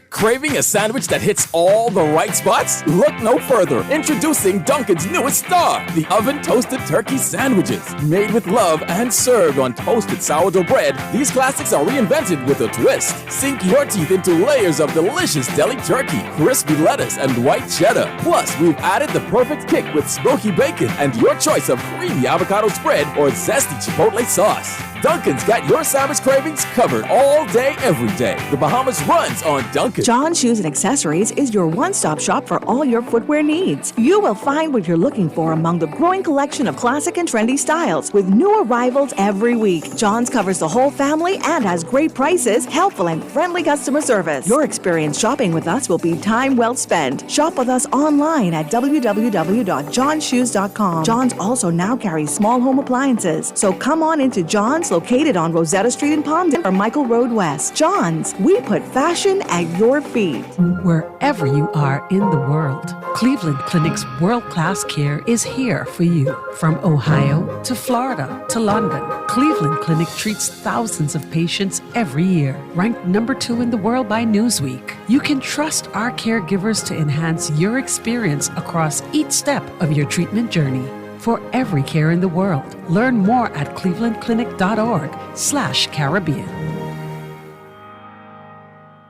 Craving a sandwich that hits all the right spots? Look no further. Introducing Dunkin's newest star, the oven-toasted turkey sandwiches. Made with love and served on toasted sourdough bread, these classics are reinvented with a twist. Sink your teeth into layers of delicious deli turkey, crispy lettuce, and white cheddar. Plus, we've added the perfect kick with smoky bacon and your choice of creamy avocado spread or zesty chipotle sauce. Dunkin's got your sandwich cravings covered all day, every day. The Bahamas runs on Dunkin'. John Shoes and Accessories is your one-stop shop for all your footwear needs. You will find what you're looking for among the growing collection of classic and trendy styles with new arrivals every week. John's covers the whole family and has great prices, helpful and friendly customer service. Your experience shopping with us will be time well spent. Shop with us online at www.johnshoes.com. John's also now carries small home appliances, so come on into John's, located on Rosetta Street in Palmdale or Michael Road West. John's, we put fashion at your feet. Wherever you are in the world, Cleveland Clinic's world-class care is here for you. From Ohio to Florida to London, Cleveland Clinic treats thousands of patients every year. Ranked number 2 in the world by Newsweek, you can trust our caregivers to enhance your experience across each step of your treatment journey. For every care in the world, learn more at clevelandclinic.org/Caribbean.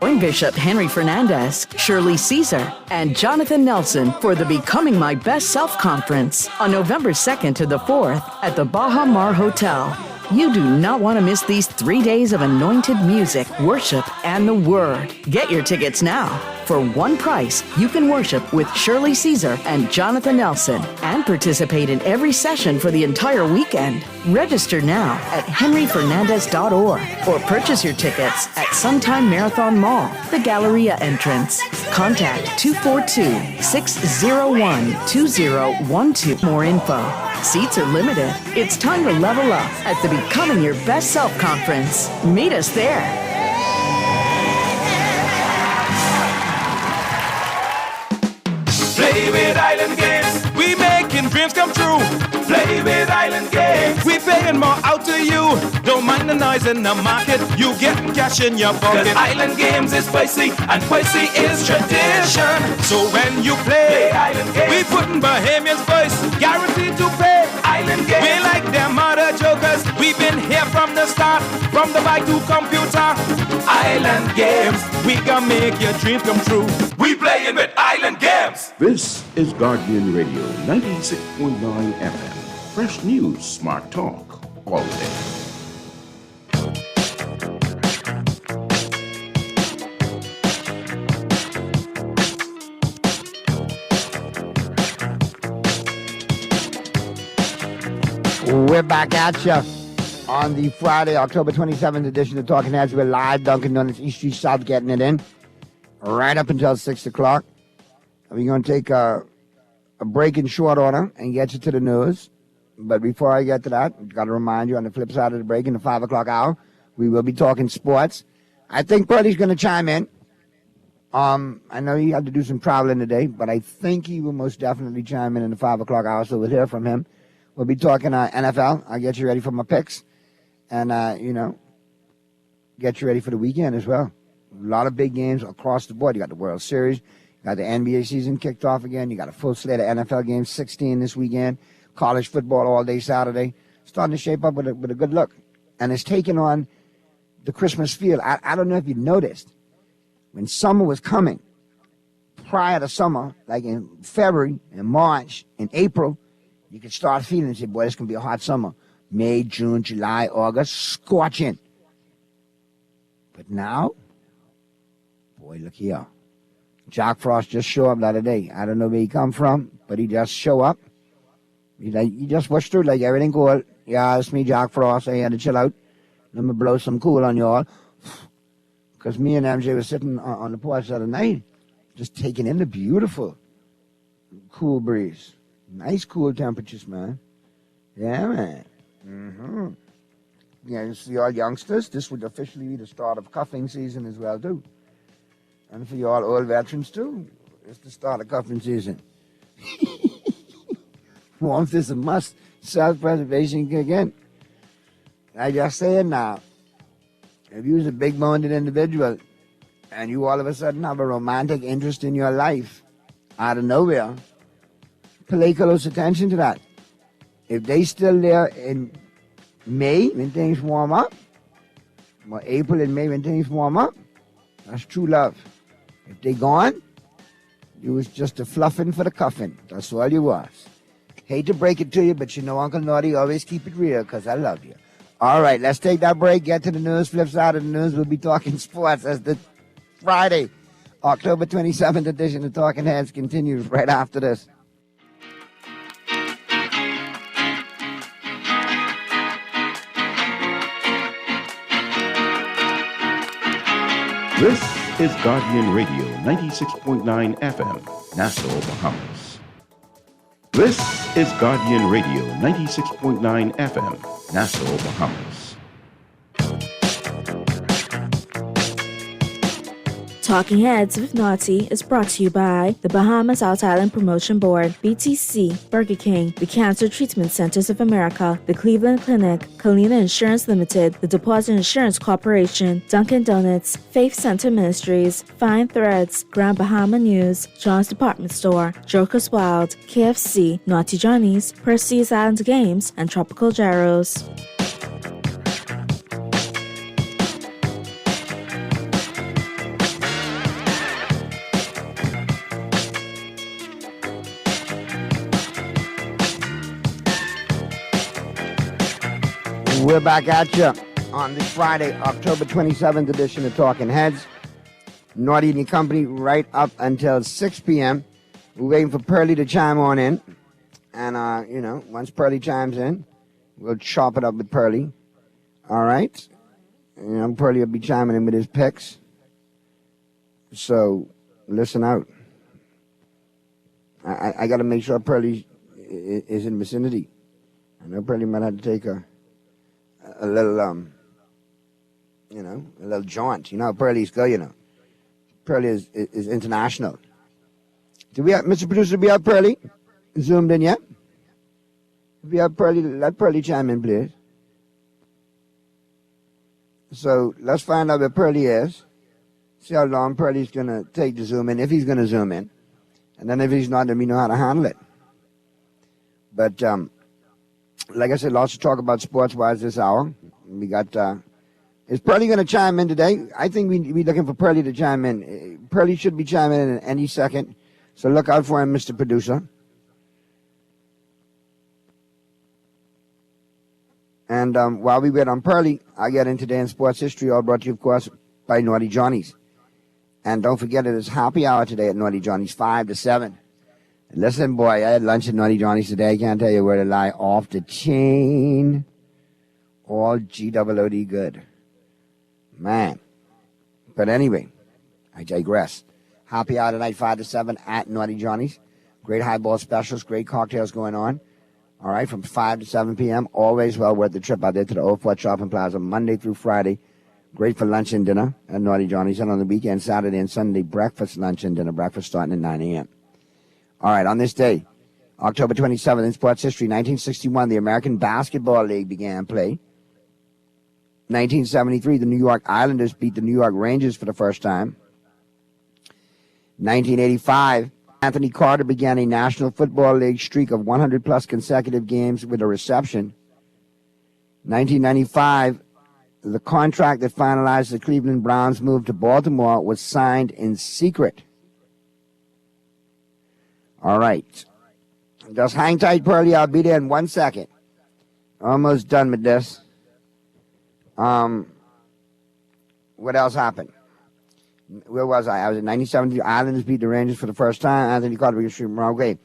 Join Bishop Henry Fernandez, Shirley Caesar, and Jonathan Nelson for the Becoming My Best Self Conference on November 2nd to the 4th at the Baha Mar Hotel. You do not want to miss these 3 days of anointed music, worship, and the Word. Get your tickets now. For one price, you can worship with Shirley Caesar and Jonathan Nelson and participate in every session for the entire weekend. Register now at henryfernandez.org or purchase your tickets at Suntime Marathon Mall, the Galleria entrance. Contact 242-601-2012. More info. Seats are limited. It's time to level up at the Becoming Your Best Self Conference. Meet us there. Play with Island Games, we making dreams come true. Play with Island Games, we paying more out to you. Don't mind the noise in the market, you getting cash in your pocket. 'Cause Island Games is spicy, and spicy is tradition. So when you play Island Games, we putting Bahamians first, guaranteed to pay. Island Games, we like them other jokers. We've been here from the start, from the bike to computer. Island Games, we gonna make your dreams come true. We playing with Island Games. This is Guardian Radio 96.9 FM. Fresh news, smart talk, all day. We're back at you on the Friday, October 27th edition of Talking Heads. We're live, Dunkin' Donuts, East Street South, getting it in right up until 6 o'clock. We're going to take a break in short order and get you to the news. But before I get to that, I've got to remind you on the flip side of the break in the 5 o'clock hour, we will be talking sports. I think Purdy's going to chime in. I know he had to do some traveling today, but I think he will most definitely chime in the 5 o'clock hour, so we'll hear from him. We'll be talking NFL. I'll get you ready for my picks. And, get you ready for the weekend as well. A lot of big games across the board. You got the World Series. You got the NBA season kicked off again. You got a full slate of NFL games, 16 this weekend. College football all day Saturday. Starting to shape up with a good look. And it's taking on the Christmas feel. I don't know if you noticed. When summer was coming, prior to summer, like in February, in March, in April, you could start feeling and say, boy, this can be a hot summer. May, June, July, August, scorching. But now, boy, look here. Jack Frost just showed up the other day. I don't know where he come from, but he just show up. He just washed through like everything cool. Yeah, it's me, Jack Frost. I had to chill out. Let me blow some cool on y'all. Because me and MJ were sitting on the porch the other night, just taking in the beautiful cool breeze. Nice cool temperatures, man. Yeah, man. Mm-hmm. Yeah, you see all youngsters, this would officially be the start of cuffing season as well, too. And for you all old veterans, too, it's the start of cuffing season. Warmth is a must. Self-preservation kick in. I just say it now. If you're a big-boned individual and you all of a sudden have a romantic interest in your life out of nowhere, pay close attention to that. If they still there in May when things warm up, or April and May when things warm up, that's true love. If they gone, you was just a fluffing for the cuffing. That's all you was. Hate to break it to you, but you know Uncle Naughty always keep it real because I love you. All right, let's take that break, get to the news. Flip side of the news, we'll be talking sports as the Friday, October 27th edition of Talking Heads continues right after this. This is Guardian Radio 96.9 FM, Nassau, Bahamas. This is Guardian Radio 96.9 FM, Nassau, Bahamas. Talking Heads with Naughty is brought to you by the Bahamas South Island Promotion Board, BTC, Burger King, the Cancer Treatment Centers of America, the Cleveland Clinic, Colina Insurance Limited, the Deposit Insurance Corporation, Dunkin' Donuts, Faith Center Ministries, Fine Threads, Grand Bahama News, John's Department Store, Joker's Wild, KFC, Naughty Johnny's, Percy's Island Games, and Tropical Gyros. We're back at you on this Friday, October 27th edition of Talking Heads. Naughty and your company right up until 6 p.m. We're waiting for Pearlie to chime on in. And, once Pearlie chimes in, we'll chop it up with Pearlie. All right? Pearlie will be chiming in with his picks. So, listen out. I got to make sure Pearlie is in the vicinity. I know Pearlie might have to take a little, a little jaunt. You know how Pearlie's go, Pearlie is international. Do we have, Mr. Producer, do we have Pearlie zoomed in yet? If we have Pearlie, let Pearlie chime in, please. So let's find out where Pearlie is. See how long Pearlie's going to take to zoom in, if he's going to zoom in. And then if he's not, then we know how to handle it. But, like I said, lots to talk about sports-wise this hour. We got, is Pearlie going to chime in today? I think we're looking for Pearlie to chime in. Pearlie should be chiming in any second. So look out for him, Mr. Producer. And while we wait on Pearlie, I get in today in sports history, all brought to you, of course, by Naughty Johnny's. And don't forget, it is happy hour today at Naughty Johnny's, 5 to 7. Listen, boy, I had lunch at Naughty Johnny's today. I can't tell you where to lie. Off the chain. All G-O-O-D good. Man. But anyway, I digress. Happy hour tonight, 5 to 7 at Naughty Johnny's. Great highball specials, great cocktails going on. All right, from 5 to 7 p.m. Always well worth the trip out there to the Old Fort Shopping Plaza, Monday through Friday. Great for lunch and dinner at Naughty Johnny's, and on the weekend, Saturday and Sunday, breakfast, lunch, and dinner. Breakfast starting at 9 a.m. All right, on this day, October 27th, in sports history, 1961, the American Basketball League began play. 1973, the New York Islanders beat the New York Rangers for the first time. 1985, Anthony Carter began a National Football League streak of 100-plus consecutive games with a reception. 1995, the contract that finalized the Cleveland Browns' move to Baltimore was signed in secret. All right. Just hang tight, Pearlie. I'll be there in 1 second. Almost done with this. What else happened? Where was I? I was in 1970. The Islanders beat the Rangers for the first time. Anthony Carter beat the okay.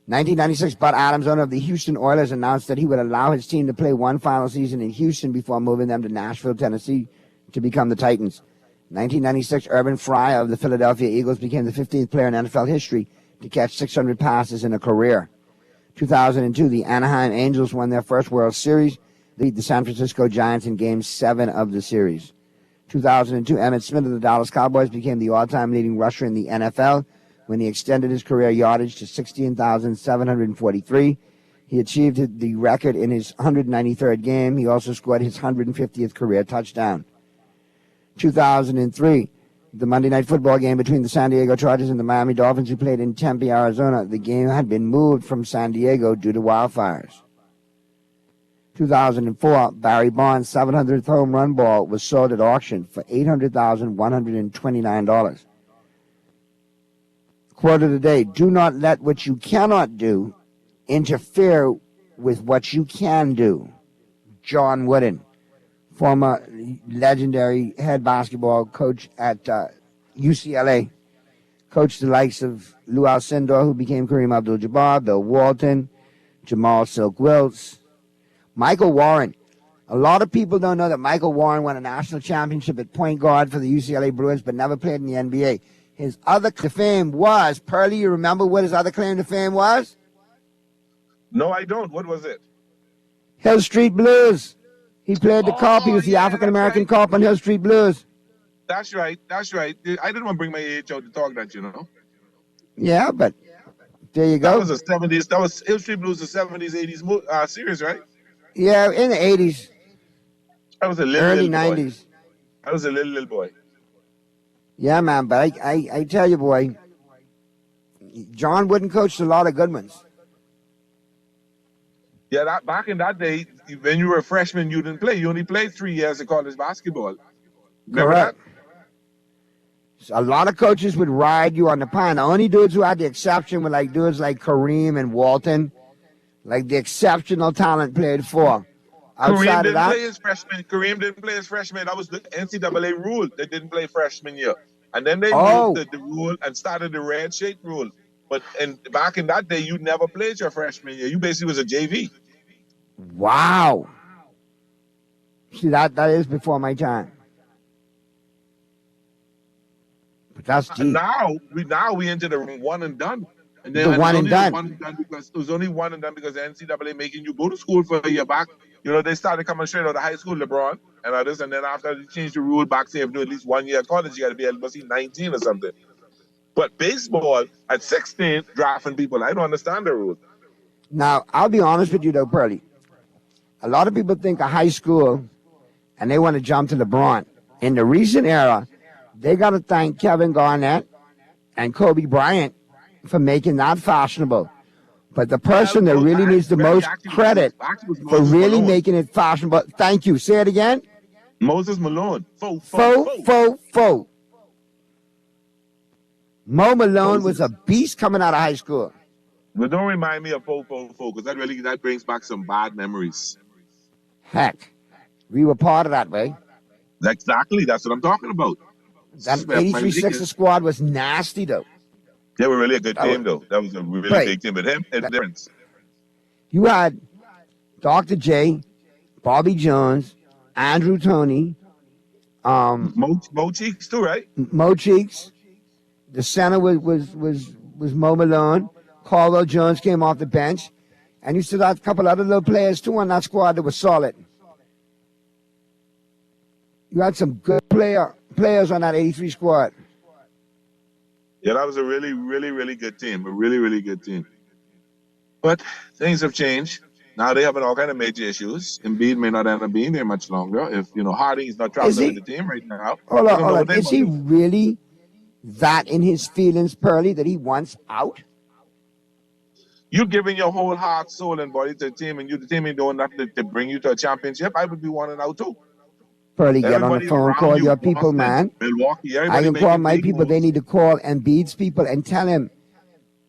1996, Bud Adams, owner of the Houston Oilers, announced that he would allow his team to play one final season in Houston before moving them to Nashville, Tennessee, to become the Titans. 1996, Urban Fryer of the Philadelphia Eagles became the 15th player in NFL history to catch 600 passes in a career. 2002, the Anaheim Angels won their first World Series. They beat the San Francisco Giants in Game 7 of the series. 2002, Emmitt Smith of the Dallas Cowboys became the all-time leading rusher in the NFL when he extended his career yardage to 16,743. He achieved the record in his 193rd game. He also scored his 150th career touchdown. 2003, the Monday Night Football game between the San Diego Chargers and the Miami Dolphins, who played in Tempe, Arizona. The game had been moved from San Diego due to wildfires. 2004, Barry Bonds' 700th home run ball was sold at auction for $800,129. Quote of the day, do not let what you cannot do interfere with what you can do. John Wooden, former legendary head basketball coach at UCLA, coached the likes of Lou Alcindor, who became Kareem Abdul-Jabbar, Bill Walton, Jamal Silk Wills, Michael Warren. A lot of people don't know that Michael Warren won a national championship at point guard for the UCLA Bruins, but never played in the NBA. His other claim to fame was, Pearlie, you remember what his other claim to fame was? No, I don't. What was it? Hill Street Blues. He played the cop. He was the African-American cop on Hill Street Blues. That's right. That's right. I didn't want to bring my age out to talk that, you know. Yeah, but there you go. That was the 70s. That was Hill Street Blues, the 70s, 80s series, right? Yeah, in the 80s. I was a little, early little 90s. Boy. I was a little boy. Yeah, man, but I tell you, boy, John Wooden coached a lot of good ones. Yeah, back in that day, when you were a freshman, you didn't play. You only played 3 years of college basketball. Remember Correct. that? So a lot of coaches would ride you on the pine. The only dudes who had the exception were like dudes like Kareem and Walton. Like the exceptional talent played for. Kareem didn't play his freshman. Kareem didn't play his freshman. That was the NCAA rule. They didn't play freshman year. And then they moved the rule and started the red shirt rule. But back in that day, you never played your freshman year. You basically was a JV. Wow. See, that is before my time. But that's deep. Now we into the one and done. And then the one and done. Because it was only one and done because the NCAA making you go to school for a year back. You know, they started coming straight out of high school, LeBron and others, and then after they changed the rule back, say if you do at least 1 year at college, you got to be able to see 19 or something. But baseball at 16, drafting people, I don't understand the rule. Now, I'll be honest with you though, Pearlie. A lot of people think of high school and they want to jump to LeBron. In the recent era, they got to thank Kevin Garnett and Kobe Bryant for making that fashionable. But the person that really needs the most credit for really making it fashionable, thank you. Say it again. Moses Malone. Faux. Mo Malone was a beast coming out of high school. But don't remind me of faux, because that brings back some bad memories. Heck, we were part of that, way. Exactly, that's what I'm talking about. That 83 Sixers squad was nasty, though. They were really a good team, though. That was a really big team. But him and difference. You had Dr. J, Bobby Jones, Andrew Toney, Mo Cheeks too, right? Mo Cheeks. The center was Mo Malone. Caldwell Jones came off the bench, and you still had a couple other little players too on that squad that was solid. You had some good players on that 83 squad. Yeah, that was a really, really, really good team. A really, really good team. But things have changed. Now they having all kind of major issues. Embiid may not end up being there much longer. If Harden's not traveling with the team right now. Hold on. Is he really that in his feelings, Pearly, that he wants out? You giving your whole heart, soul, and body to the team, and the team ain't doing nothing to bring you to a championship. I would be wanting out too. Pearly, get on the phone, call your people, man. Milwaukee, I can call my people. They need to call Embiid's people and tell him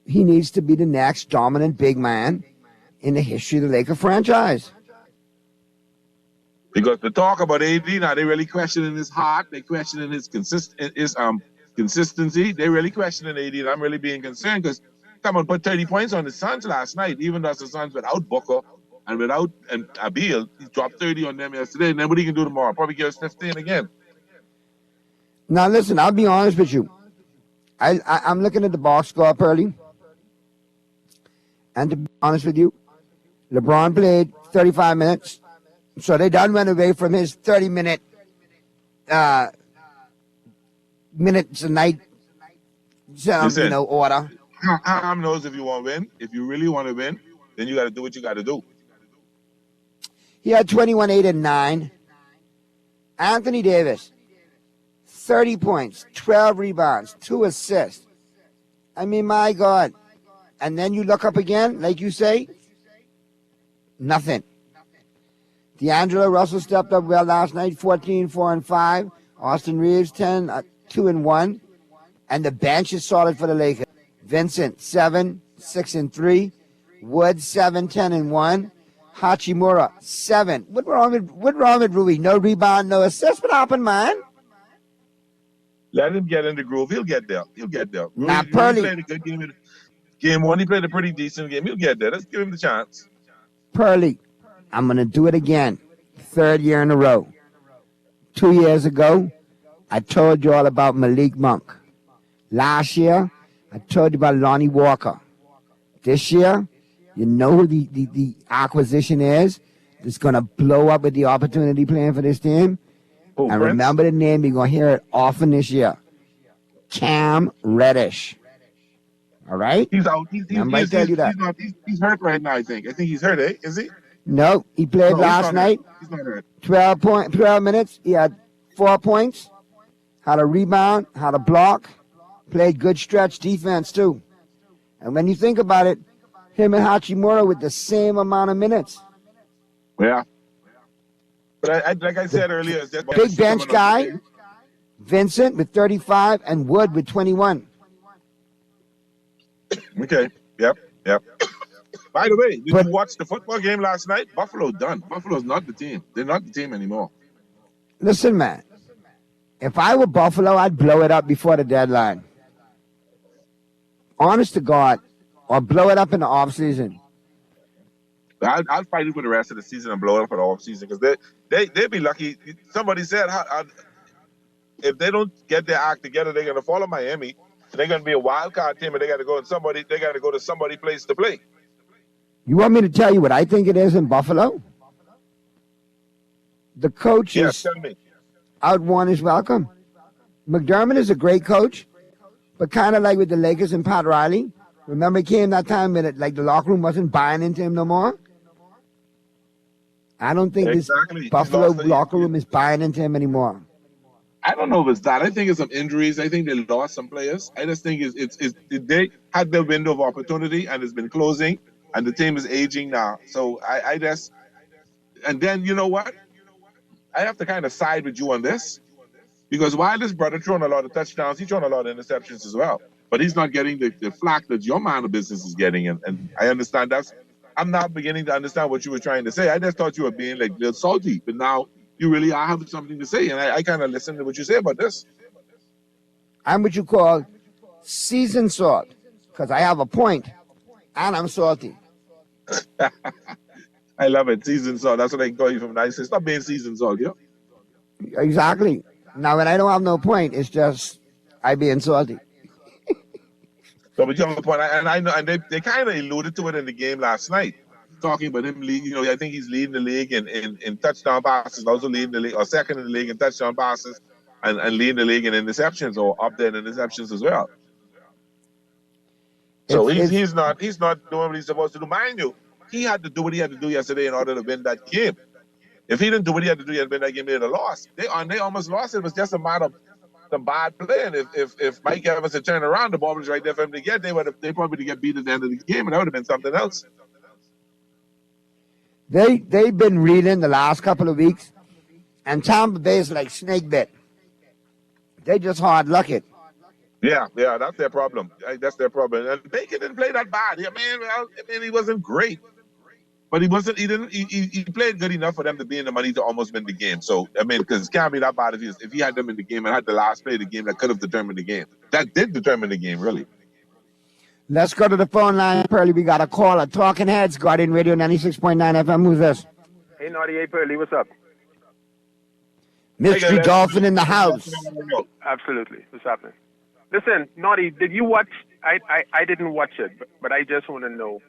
he needs to be the next dominant big man in the history of the Laker franchise. Because the talk about AD now, they really questioning his heart. They questioning his consistency. They really questioning AD, and I'm really being concerned because come on, put 30 points on the Suns last night, even though the Suns without Booker and without Abil. He dropped 30 on them yesterday, and then what he can do tomorrow? Probably give us 15 again. Now listen, I'll be honest with you. I'm looking at the box score, Pearly. And to be honest with you, LeBron played 35 minutes. So they done went away from his 30-minute minutes a night order. Ham knows if you want to win. If you really want to win, then you got to do what you got to do. He had 21, 8, and 9. Anthony Davis, 30 points, 12 rebounds, 2 assists. I mean, my God. And then you look up again, like you say, nothing. D'Angelo Russell stepped up well last night, 14, 4, and 5. Austin Reeves, 10, 2, and 1. And the bench is solid for the Lakers. Vincent, 7, 6, and 3. Wood, 7, 10, and 1. Hachimura, 7. What's wrong with Rui? No rebound, no assist. What happened, man? Let him get in the groove. He'll get there. Now, Pearly. Rui played a good game. Game 1, he played a pretty decent game. He'll get there. Let's give him the chance. Pearly, I'm going to do it again. 3rd year in a row. 2 years ago, I told you all about Malik Monk. Last year, I told you about Lonnie Walker. This year, you know who the acquisition is that's going to blow up with the opportunity playing for this team? And Prince? Remember the name, you're going to hear it often this year. Cam Reddish. All right? He's out. He's hurt right now, I think. I think he's hurt, Is he? No, he played last night. He's not hurt. 12 minutes. He had 4 points. Had a rebound. Had a block. Played good stretch defense, too. And when you think about it, him and Hachimura with the same amount of minutes. Yeah. But like I said earlier, it's just big bench guy, Vincent with 35 and Wood with 21. Okay. Yep. By the way, did you watch the football game last night? Buffalo done. Buffalo's not the team. They're not the team anymore. Listen, man. If I were Buffalo, I'd blow it up before the deadline. Honest to God. Or blow it up in the offseason. I'll fight it for the rest of the season and blow it up for the offseason because they'd be lucky. Somebody said if they don't get their act together, they're going to follow Miami. They're going to be a wild card team, and they got to go to somebody place to play. You want me to tell you what I think it is in Buffalo? The coach is tell me. out one is welcome. McDermott is a great coach, but kind of like with the Lakers and Pat Riley. Remember, it came that time when the locker room wasn't buying into him no more? I don't think this Buffalo locker room is buying into him anymore. I don't know if it's that. I think it's some injuries. I think they lost some players. I just think they had their window of opportunity and it's been closing, and the team is aging now. So I just, and then you know what? I have to kind of side with you on this because while this brother throwing a lot of touchdowns, he's throwing a lot of interceptions as well. But he's not getting the flack that your man of business is getting, and I understand that. I'm not beginning to understand what you were trying to say. I just thought you were being like a little salty, but now you really are having something to say, and I kind of listen to what you say about this. I'm what you call seasoned salt, because I have a point, and I'm salty. I love it, seasoned salt. That's what I can call you from now. Stop being seasoned salt, yeah? Exactly. Now, when I don't have no point, it's just I being salty. So, but you have a point, and I know, and they kind of alluded to it in the game last night. talking about him leading. I think he's leading the league in touchdown passes, also leading the league, or second in the league in touchdown passes, and leading the league in interceptions, or up there in interceptions as well. So he's not doing what he's supposed to do. Mind you, he had to do what he had to do yesterday in order to win that game. If he didn't do what he had to do to win that game, they'd have lost. They almost lost. It was just a matter of some bad play. And if Mike Evans had turned around, the ball was right there for him to get. They probably get beat at the end of the game, and that would have been something else. They've been reeling the last couple of weeks, and Tampa Bay is like snake bit. They just hard luck it. Yeah, that's their problem. That's their problem. And Baker didn't play that bad. I mean, he wasn't great, but he played good enough for them to be in the money to almost win the game. So I mean, because it can't be that bad if he had them in the game and had the last play of the game that could have determined the game. That did determine the game, really. Let's go to the phone line, Pearly. We got a caller. Talking Heads, Guardian Radio 96.9 FM. Who's this? Hey, Naughty, hey, Pearly, what's up? Mystery Dolphin in the house. Absolutely. What's happening? Listen, Naughty, did you watch? I didn't watch it, but I just want to know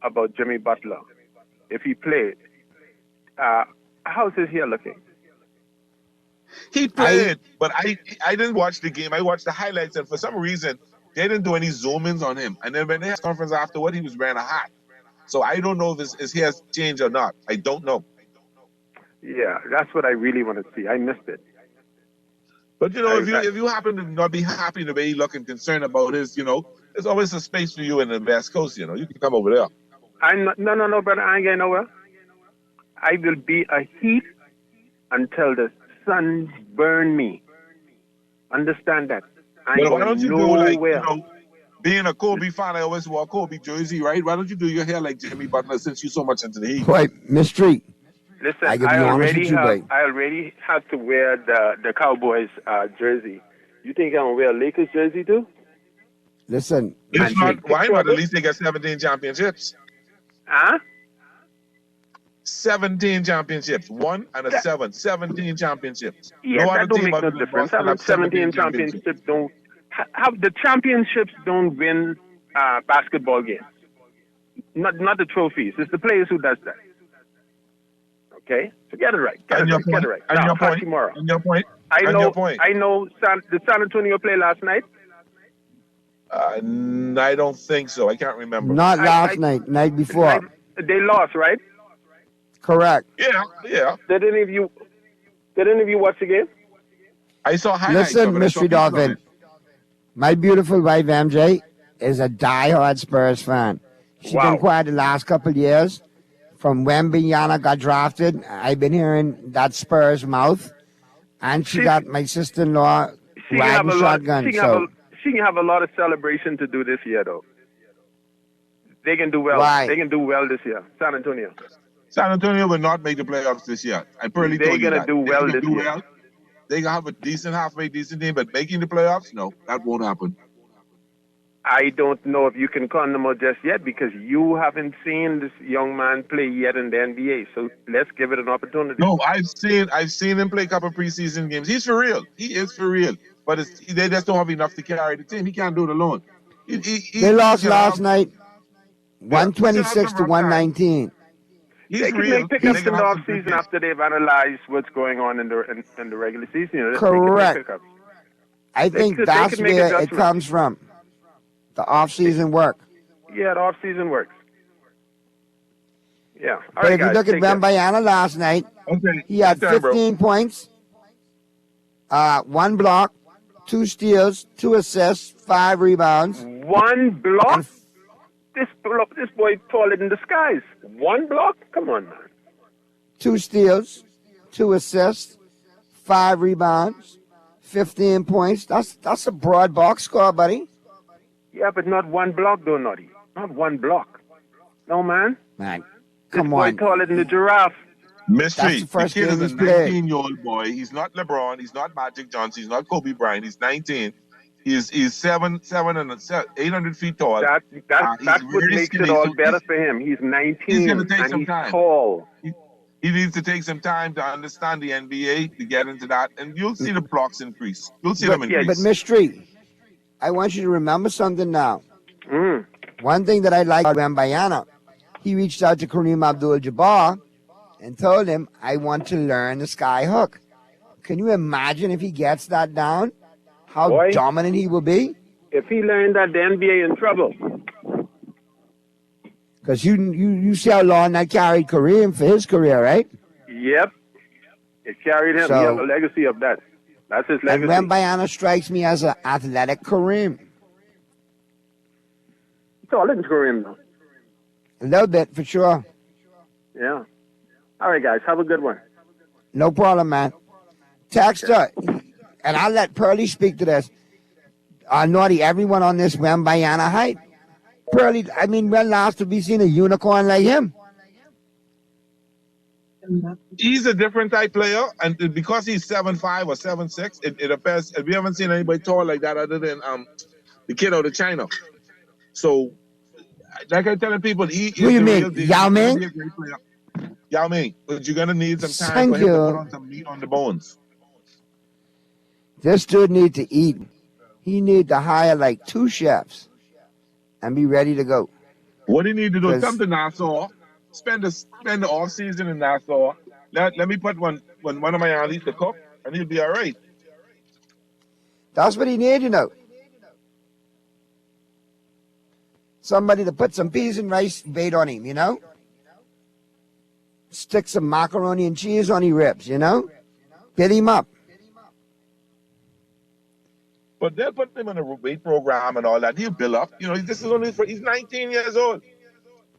about Jimmy Butler. If he played, how's his hair looking? He played, but I didn't watch the game. I watched the highlights, and for some reason, they didn't do any zoom-ins on him. And then when they had a conference afterward, he was wearing a hat. So I don't know if his hair's changed or not. I don't know. Yeah, that's what I really want to see. I missed it. But, if you happen to not be happy the way he look and concerned about his, there's always a space for you in the West Coast, you can come over there. No, brother, I ain't going nowhere. I will be a heat until the sun burn me. Understand that? But why don't you do being a Kobe fan, I always wore a Kobe jersey, right? Why don't you do your hair like Jimmy Butler since you're so much into the Heat? Wait, Mystery. Listen, I already have to wear the Cowboys jersey. You think I'm gonna wear a Lakers jersey too? Listen. Why not? At least they got 17 championships. Huh? 17 championships. 1 and a 7. 17 championships. Yeah, that don't make no difference. 17 championships don't have the championships don't win basketball games. Not the trophies. It's the players who does that. Okay? So get it right. Get it right. And your point. Tomorrow. And your point. I know did San Antonio play last night? I don't think so. I can't remember. Not last night. Night before. They lost, right? Correct. Yeah. Did any of you watch the game? I saw highlights. Listen, Mystery Dolphin. My beautiful wife MJ is a diehard Spurs fan. She's been quiet the last couple of years. From when Wembanyama got drafted, I've been hearing that Spurs mouth, and she got my sister-in-law riding shotgun. She can have a lot of celebration to do this year, though. They can do well. Why? They can do well this year. San Antonio. San Antonio will not make the playoffs this year. I probably told you that. They're going to do well this year. They can have a halfway decent team, but making the playoffs, no, that won't happen. I don't know if you can count them out just yet because you haven't seen this young man play yet in the NBA. So let's give it an opportunity. No, I've seen him play a couple of preseason games. He's for real. He is for real. But they just don't have enough to carry the team. He can't do it alone. They lost last night, 126 to 119. They can make pickups in the offseason after they've analyzed what's going on in the regular season. Correct. I think that's where it comes from. The off-season work. Yeah, the off-season works. Yeah. All but right, if you look at Wembanyama last night, he had 15 points, 1 block, 2 steals, 2 assists, 5 rebounds. 1 block? This boy taller than the skies. 1 block? Come on, man. 2 steals, 2 assists, 5 rebounds, 15 points. That's a broad box score, buddy. Yeah, but not 1 block, though, Naughty. Not 1 block. No, man. Man, come on. This boy taller than the giraffe. Mystery. The kid is a 19-year-old boy. He's not LeBron. He's not Magic Johnson. He's not Kobe Bryant. He's 19. He's 800 feet tall. That's what makes it all better for him. He's 19 he's gonna take and some he's time. Tall. He needs to take some time to understand the NBA, to get into that, and you'll see the blocks increase. You'll see them increase. But Mystery, I want you to remember something now. One thing that I like about Wembanyama, he reached out to Kareem Abdul-Jabbar and told him, I want to learn the sky hook. Can you imagine if he gets that down? How Boy. dominant he will be? If he learned that, the NBA in trouble. Because you see how long that carried Kareem for his career, right? Yep. It carried him. So- he has a legacy of that. That's his And legacy. Wembanyama strikes me as an athletic Kareem. Taller than Kareem, though. A little bit, for sure. Yeah. All right, guys. Have a good one. No problem, man. Text her. And I'll let Pearlie speak to this. Naughty, everyone on this Wembanyama hype. Pearlie, I mean, when last have we seen a unicorn like him? He's a different type player, and because he's 7'5" or 7'6", it appears we haven't seen anybody tall like that other than the kid out of China. So, like I'm telling people, he is Who you the mean, real deal. Yao He's gonna Ming? be a great player. Yao Ming, but you're gonna need some time Thank for him to you. put on some meat on the bones. This dude needs to eat. He need to hire like 2 chefs and be ready to go. What he need to do is 'Cause- come to Nassau, spend the off season in Nassau. Let me put one of my aunties to cook, and he'll be all right. That's what he need, you know. Somebody to put some peas and rice bait on him, you know? Stick some macaroni and cheese on his ribs, you know? Get him up. But they'll put him in a weight program and all that. He'll build up. You know, he's 19 years old.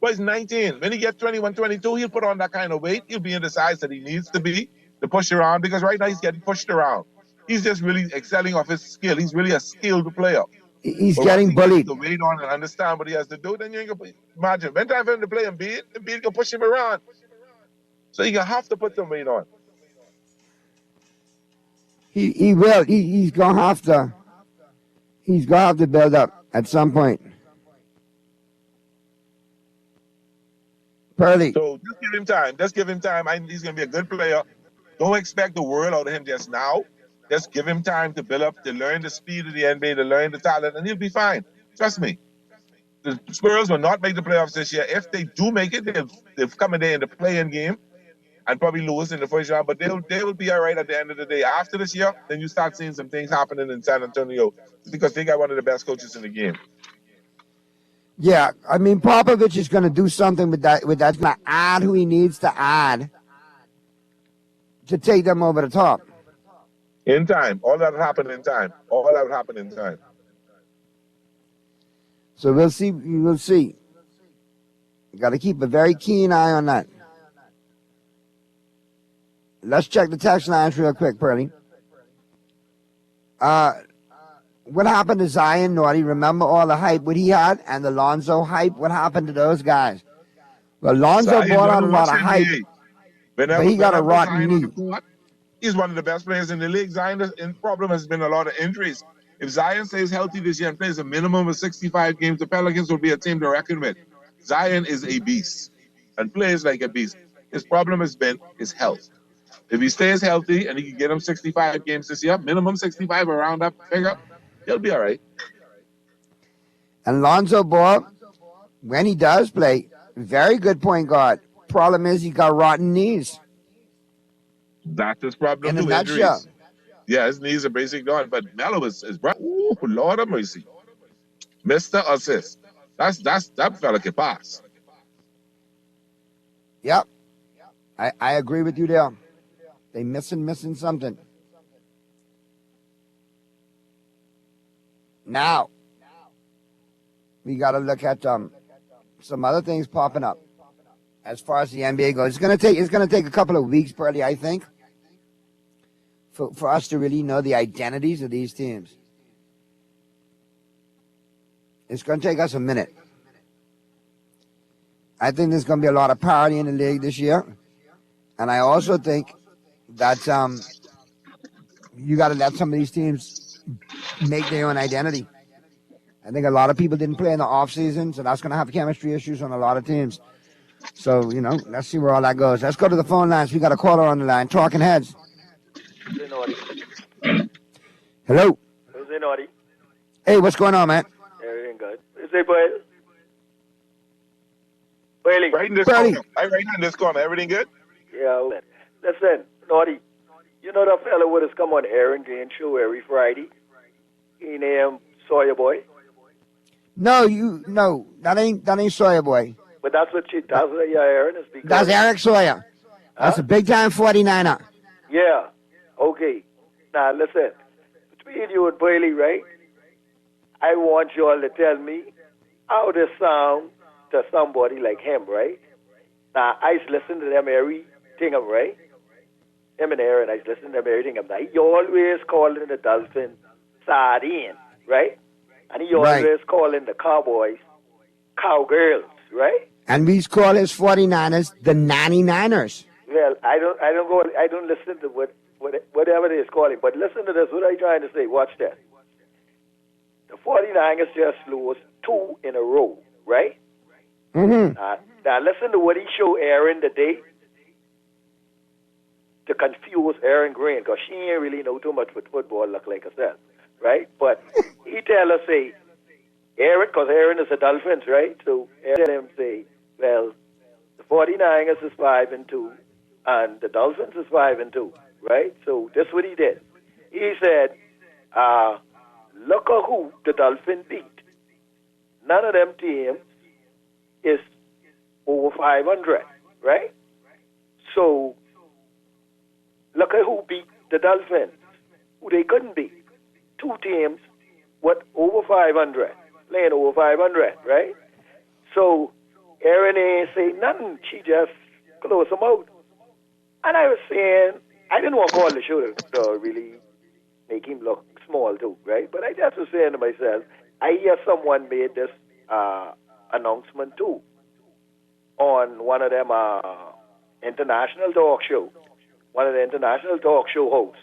Well, he's 19. When he gets 21, 22, he'll put on that kind of weight. He'll be in the size that he needs to be to push around, because right now he's getting pushed around. He's just really excelling off his skill. He's really a skilled player. He's But getting once he bullied. gets the weight on and understand what he has to do, then you ain't gonna imagine. When time for him to play Embiid can push him around. So you have to put some weight on. He will. He's gonna have to. He's gonna have to build up at some point. Pearlie. So just give him time. Just give him time. He's going to be a good player. Don't expect the world out of him just now. Just give him time to build up, to learn the speed of the NBA, to learn the talent, and he'll be fine. Trust me. The Spurs will not make the playoffs this year. If they do make it, they'll come in there in the play-in game and probably lose in the first round, but they will be all right at the end of the day. After this year, then you start seeing some things happening in San Antonio, because they got one of the best coaches in the game. Yeah, I mean, Popovich is going to do something with that. Going to add who he needs to add to take them over the top. In time. All that will happen in time. All that will happen in time. So we'll see. We'll see. Got to keep a very keen eye on that. Let's check the text lines real quick, Pearlie. What happened to Zion, Naughty? Remember all the hype what he had and the Lonzo hype? What happened to those guys? Well, Lonzo Zion brought out a doesn't lot of watch hype, NBA. but he got a rotten Zion on the knee. court, he's one of the best players in the league. Zion's problem has been a lot of injuries. If Zion stays healthy this year and plays a minimum of 65 games, the Pelicans will be a team to reckon with. Zion is a beast and plays like a beast. His problem has been his health. If he stays healthy and he can get him 65 games this year, minimum 65 around that figure, he'll be all right. And Lonzo Ball, when he does play, very good point guard. Problem is he got rotten knees. That's his problem In a too, nutshell. injuries. Yeah, his knees are basically gone. But Melo is bright. Ooh, Lord of mercy. Mr. Assist. That fella can pass. Yep. I agree with you there. They missing something. Now, we got to look at some other things popping up as far as the NBA goes. It's gonna take a couple of weeks, probably, I think, for us to really know the identities of these teams. It's gonna take us a minute. I think there's gonna be a lot of parity in the league this year, and I also think that you got to let some of these teams make their own identity. I think a lot of people didn't play in the off season, so that's going to have chemistry issues on a lot of teams. So, let's see where all that goes. Let's go to the phone lines. We got a caller on the line. Talking Heads. Hello. Who's in, Audie? Hey, what's going on, man? Everything good. Is it boy? Bailey. Right in this corner. Right in this corner. Everything good? Yeah, listen, Naughty. You know that fella would have come on Aaron Green show every Friday? He named Sawyer Boy. No, that ain't Sawyer Boy. But that's what Aaron is because. That's Eric Sawyer. That's a big time 49er. Yeah. Okay. Now listen, between you and Bailey, right? I want you all to tell me how this sound to somebody like him, right? Now I listen to them everything, right? Him and Aaron, I listen to them everything. Now he always calling the Dolphins sardine, right? And he always calling the Cowboys cowgirls, right? And we call his 49ers the 99ers. Well, I don't listen to whatever they is calling, but listen to this. What are you trying to say? Watch that. The 49ers just lost 2 in a row, right? Mm-hmm. Now listen to what he showed Aaron today to confuse Aaron Green, because she ain't really know too much with football like herself, right? But he tell us, say, Aaron, because Aaron is a Dolphins, right? So Aaron tell him, say, well, the 49ers is 5-2, and the Dolphins is 5-2, right? So this is what he did. He said, look at who the Dolphins beat. None of them teams is over 500, right? So look at who beat the Dolphins, who they couldn't beat. 2 teams with over 500, playing over 500, right? So Aaron ain't say nothing. She just closed them out. And I was saying, I didn't want to call the show to really make him look small too, right? But I just was saying to myself, I hear someone made this announcement too on one of them international talk show. One of the international talk show hosts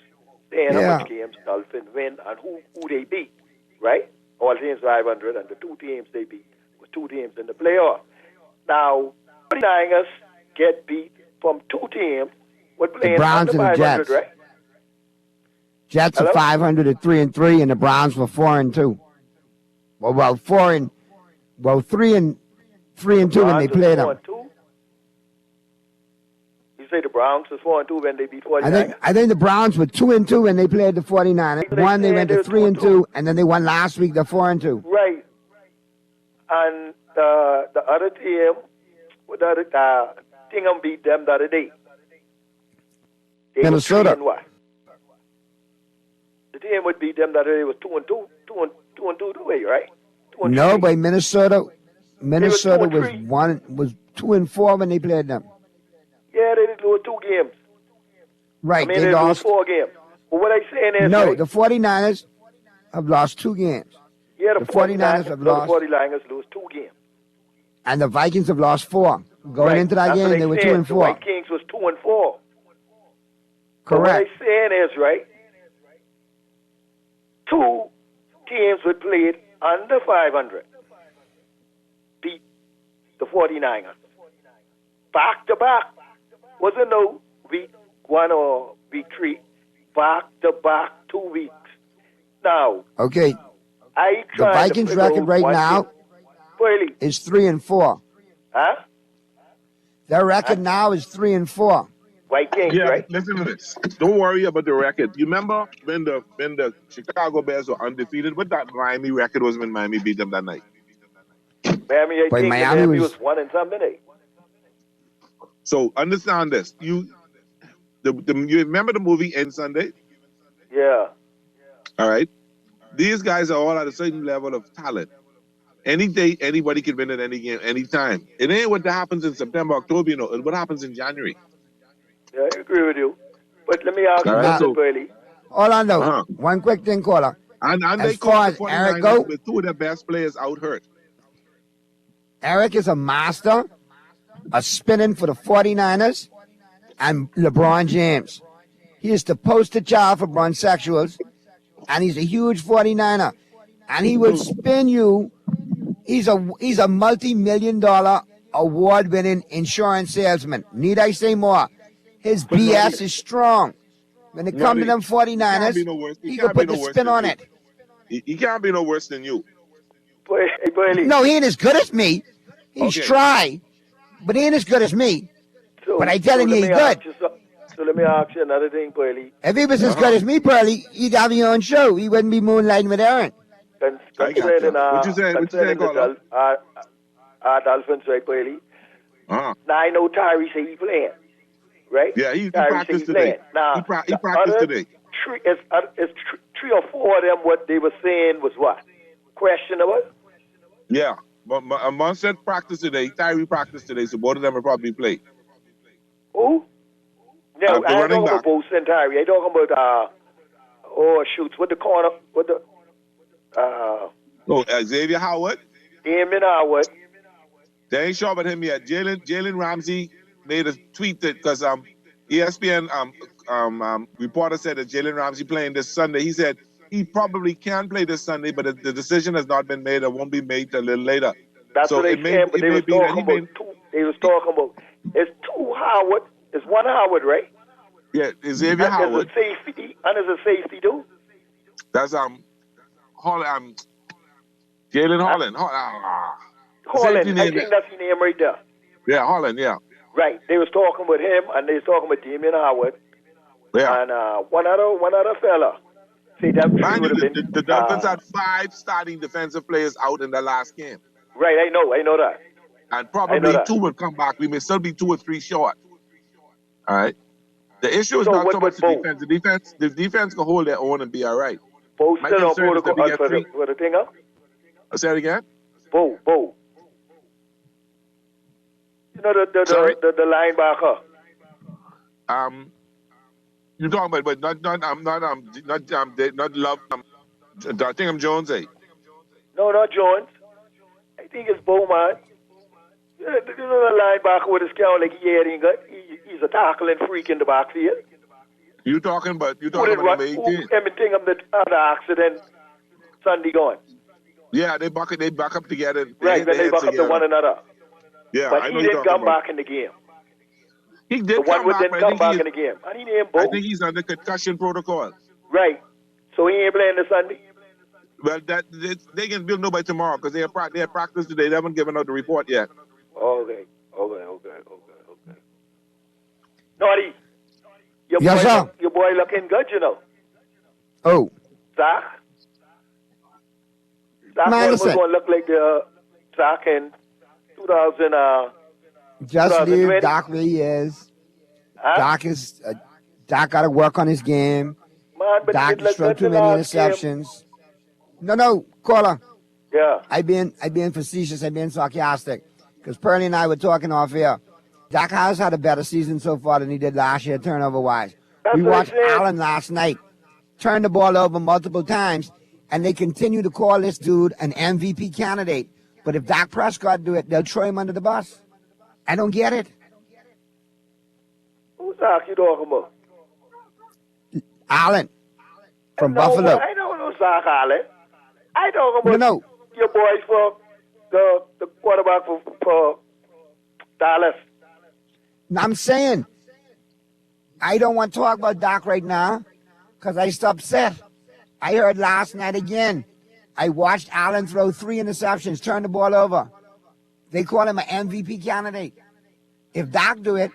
saying how much games Dolphins win and who they beat, right? All teams 500 and the 2 teams they beat were 2 teams in the playoff. Now, 49ers get beat from 2 teams with playing the Browns under and the 500, Jets. right? Jets are 500 at 3-3, and the Browns were 4-2. Well, 3-2 when they played them. You say the Browns was 4-2 when they beat 49ers? I think the Browns were 2-2 when they played the 49ers. They went to 3-2, and then they won last week. They're 4-2. Right. And the other team, Tingham beat them the other day. Minnesota. The team would beat them the other day was 2-2, 2-2, right? No, but Minnesota was 2-4 when they played them. Yeah, they did lose 2 games. Right, I mean, they lost 4 games. But what I'm saying is, no, right, the 49ers have lost 2 games. Yeah, the 49ers have lost. The 49ers lose 2 games. And the Vikings have lost 4. Going into that game, they were 2-4. The White Kings was 2-4. Correct. But what I'm saying is, right, 2 teams would play under 500 beat the 49ers. Back to back. Wasn't no week 1 or week 3. Back to back 2 weeks. Now, okay, I the Vikings record right now is 3-4. Huh? Their record now is 3-4. White Kings, right? Listen to this. Don't worry about the record. You remember when the Chicago Bears were undefeated? What that Miami record was when Miami beat them that night? Miami, I think Miami was 1 and something. So understand this. You remember the movie End Sunday? Yeah. All right. These guys are all at a certain level of talent. Any day, anybody can win at any game, anytime. It ain't what happens in September, October, it's what happens in January. Yeah, I agree with you. But let me ask you something, Burley. Hold on, though. One quick thing, caller. And as they far caught as Eric go, with 2 of their best players out hurt. Eric is a master of spinning for the 49ers and LeBron James. He is the poster child for bronsexuals, and he's a huge 49er. And he will spin you. He's a multi-million-dollar award-winning insurance salesman. Need I say more? His BS is strong. When it comes to them 49ers, he can put the spin on it. He can't be no worse than you. No, he ain't as good as me. He's tried. but he ain't as good as me. So, But I telling you, he's good. So let me ask you another thing, Pearly. If he was as good as me, Pearly, he'd have your own show. He wouldn't be moonlighting with Aaron. Concerning, What you say, Carla? Dolphins, right, Pearly? Uh-huh. Now, I know Tyree say he playing, right? Yeah, he Tyree practiced say today. Now, He practiced other today. Three or four of them, what they were saying was what? Questionable? Yeah. But Mon said practice today. Tyree practiced today, so both of them will probably play. Who? No, The I ain't running talking back. about Bo and Tyree. I talking about, shoots, with the corner, with the, Xavier Howard. Damon Howard. They ain't sure about him yet. Jalen Ramsey made a tweet that because ESPN reporter said that Jalen Ramsey playing this Sunday. He said he probably can play this Sunday, but the decision has not been made. It won't be made till a little later. That's so what they it may, said, but it they may was be that talking he about two. They was talking about, it's two Howard, it's one Howard, right? Yeah, Xavier Howard. There's a safety, and there's a safety too. That's Holland. Jalen Holland. Holland, Safety I name. think that's his name right there. Yeah, Holland. Yeah. Right. They was talking with him, and they was talking with Damien Howard. Yeah. And one other fella. See, that Mind would you, have been. the Dolphins had 5 starting defensive players out in the last game. Right, I know that. And probably 2 will come back. We may still be 2 or 3 short. All right. The issue is So not what so much with the defense. The defense can hold their own and be all right. Bo My still on concern is that we protocol get for three. the thing up? Say it again. Bo. You know the linebacker. You're talking about, but not Love. I think I'm Jones. No, not Jones. I think it's Bowman. You know the linebacker with his count like he's a tackling freak in the backfield. You talking about Who number 18? Everything of the accident Sunday gone. Yeah, they back up together. Right, then they back up to one another. Yeah, but I he know didn't come back in the game. He did the one come back, didn't but come I back think in the game. And he named Bo. I think he's under concussion protocol. Right. So he ain't playing this Sunday? Well, they can build nobody tomorrow because they have practice today. They haven't given out the report yet. Okay. Naughty. Your boy looking good, you know. Oh. Zach was going to look like the Zach in 2000. Just leave Doc where he is. Huh? Doc got to work on his game. Man, but Doc has thrown too many interceptions. No, caller. Yeah. I been facetious. I been sarcastic. Because Pearlie and I were talking off air. Doc has had a better season so far than he did last year, turnover-wise. We watched Allen last night turn the ball over multiple times, and they continue to call this dude an MVP candidate. But if Dak Prescott do it, they'll throw him under the bus. I don't get it. Who's Zach you talking about? Allen from Buffalo. I don't know Zach Allen. I talking about No. your boys for the quarterback for Dallas. I'm saying I don't want to talk about Doc right now because I still upset. I heard last night again. I watched Allen throw 3 interceptions, turn the ball over. They call him an MVP candidate. If Doc do it,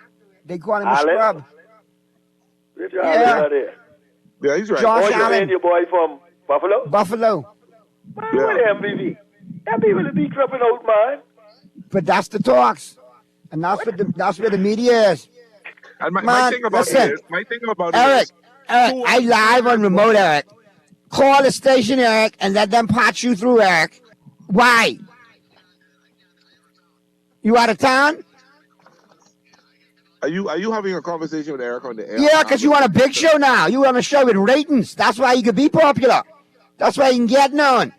they call him a scrub. Yeah, he's right. Josh Allen. Allen. Your boy from Buffalo? Buffalo. Man, what MVP? That people will be dropping out, man. But that's the talks. And that's where the media is. And my thing about it is, Eric, I live on remote, Eric. Call the station, Eric, and let them patch you through, Eric. Why? You out of town? Are you having a conversation with Eric on the air? Yeah, because you on a big show now. You on a show with ratings. That's why you could be popular. That's why you can get known.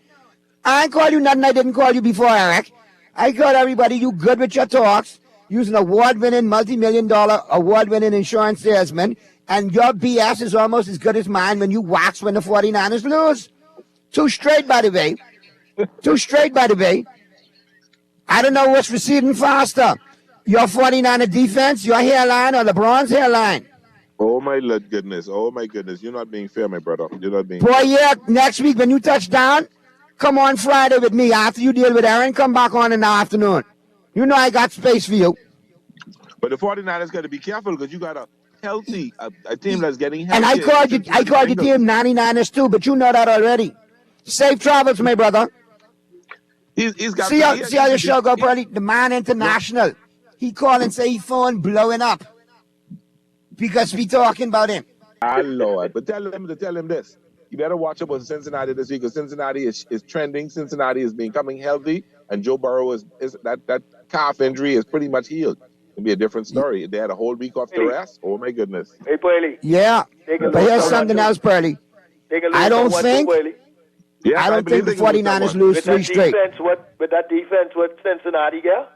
I ain't call you nothing I didn't call you before, Eric. I called everybody you good with your talks. You's an award-winning, multi-million-dollar, award-winning insurance salesman, and your BS is almost as good as mine when you wax when the 49ers lose. 2 straight, by the way. 2 straight, by the way. I don't know what's receding faster. Your 49er defense, your hairline, or LeBron's hairline. Oh my goodness. Oh my goodness. You're not being fair, my brother. You're not being Boy, yeah, next week when you touch down, come on Friday with me. After you deal with Aaron, come back on in the afternoon. You know I got space for you. But the 49ers got to be careful because you got a healthy, a team that's getting And healthy. I called your team 99ers too, but you know that already. Safe travels, my brother. He's got see how your show go, Pearly? The man international. He call and say he phone blowing up because we talking about him. Ah, Lord. But tell him this. You better watch out with Cincinnati this week because Cincinnati is trending. Cincinnati is becoming healthy, and Joe Burrow is that calf injury is pretty much healed. It'll be a different story. They had a whole week off the rest. Oh my goodness. Hey, Pearly. Yeah, but here's something else, Pearly. I don't think the 49ers lose three straight. With that defense, what Cincinnati got?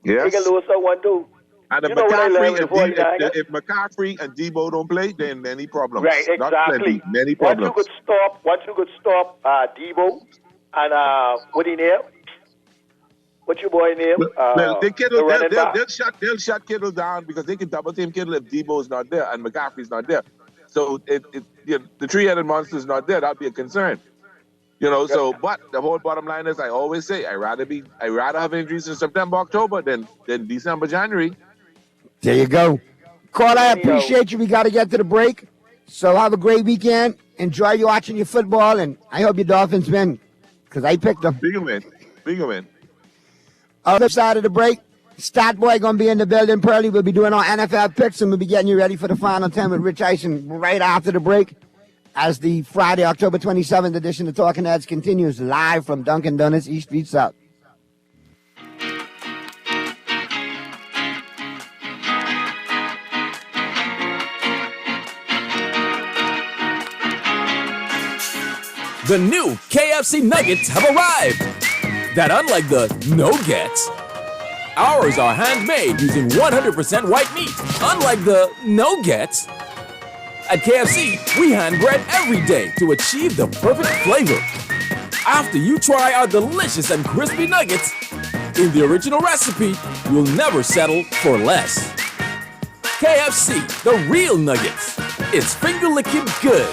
Yes. They can lose someone too. And you know what I learned with 49ers? if McCaffrey and Debo don't play, then many problems. Right, exactly. Many problems. Once you could stop Debo and what he name? What's your boy name? Well, they'll shut Kittle down because they can double team Kittle if Debo's not there and McCaffrey's not there. So the three-headed monster is not there. That'd be a concern. But the whole bottom line is, I always say, I rather have injuries in September, October than December, January. There you go. Carl, I appreciate you. We got to get to the break. So have a great weekend. Enjoy you watching your football, and I hope your Dolphins win because I picked them. Big win. Other side of the break, Stat Boy going to be in the building. Pearly will be doing our NFL picks, and we'll be getting you ready for the Final 10 with Rich Eisen right after the break. As the Friday, October 27th edition of Talking Heads continues live from Dunkin' Donuts, East Street South. The new KFC Nuggets have arrived. That unlike the no-gets, ours are handmade using 100% white meat. Unlike the no-gets, at KFC, we hand bread every day to achieve the perfect flavor. After you try our delicious and crispy nuggets, in the original recipe, you'll never settle for less. KFC, the real nuggets. It's finger-licking good.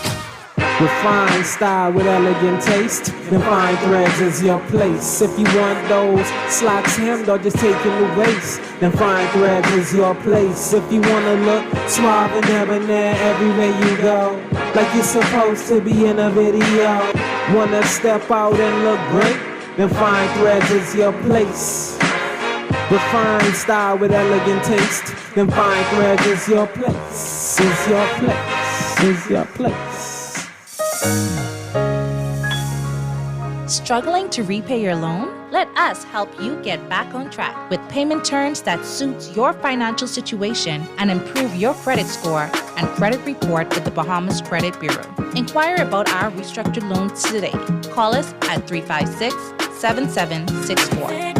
Refined style with elegant taste. Then fine threads is your place. If you want those slacks hemmed or just taking the waist, then fine threads is your place. If you wanna look suave and debonair everywhere you go, like you're supposed to be in a video. Wanna step out and look great? Then fine threads is your place. Refined style with elegant taste. Then fine threads is your place. Is your place. Is your place. Struggling to repay your loan? Let us help you get back on track with payment terms that suits your financial situation and improve your credit score and credit report with the Bahamas Credit Bureau. Inquire about our restructured loans today. Call us at 356-7764.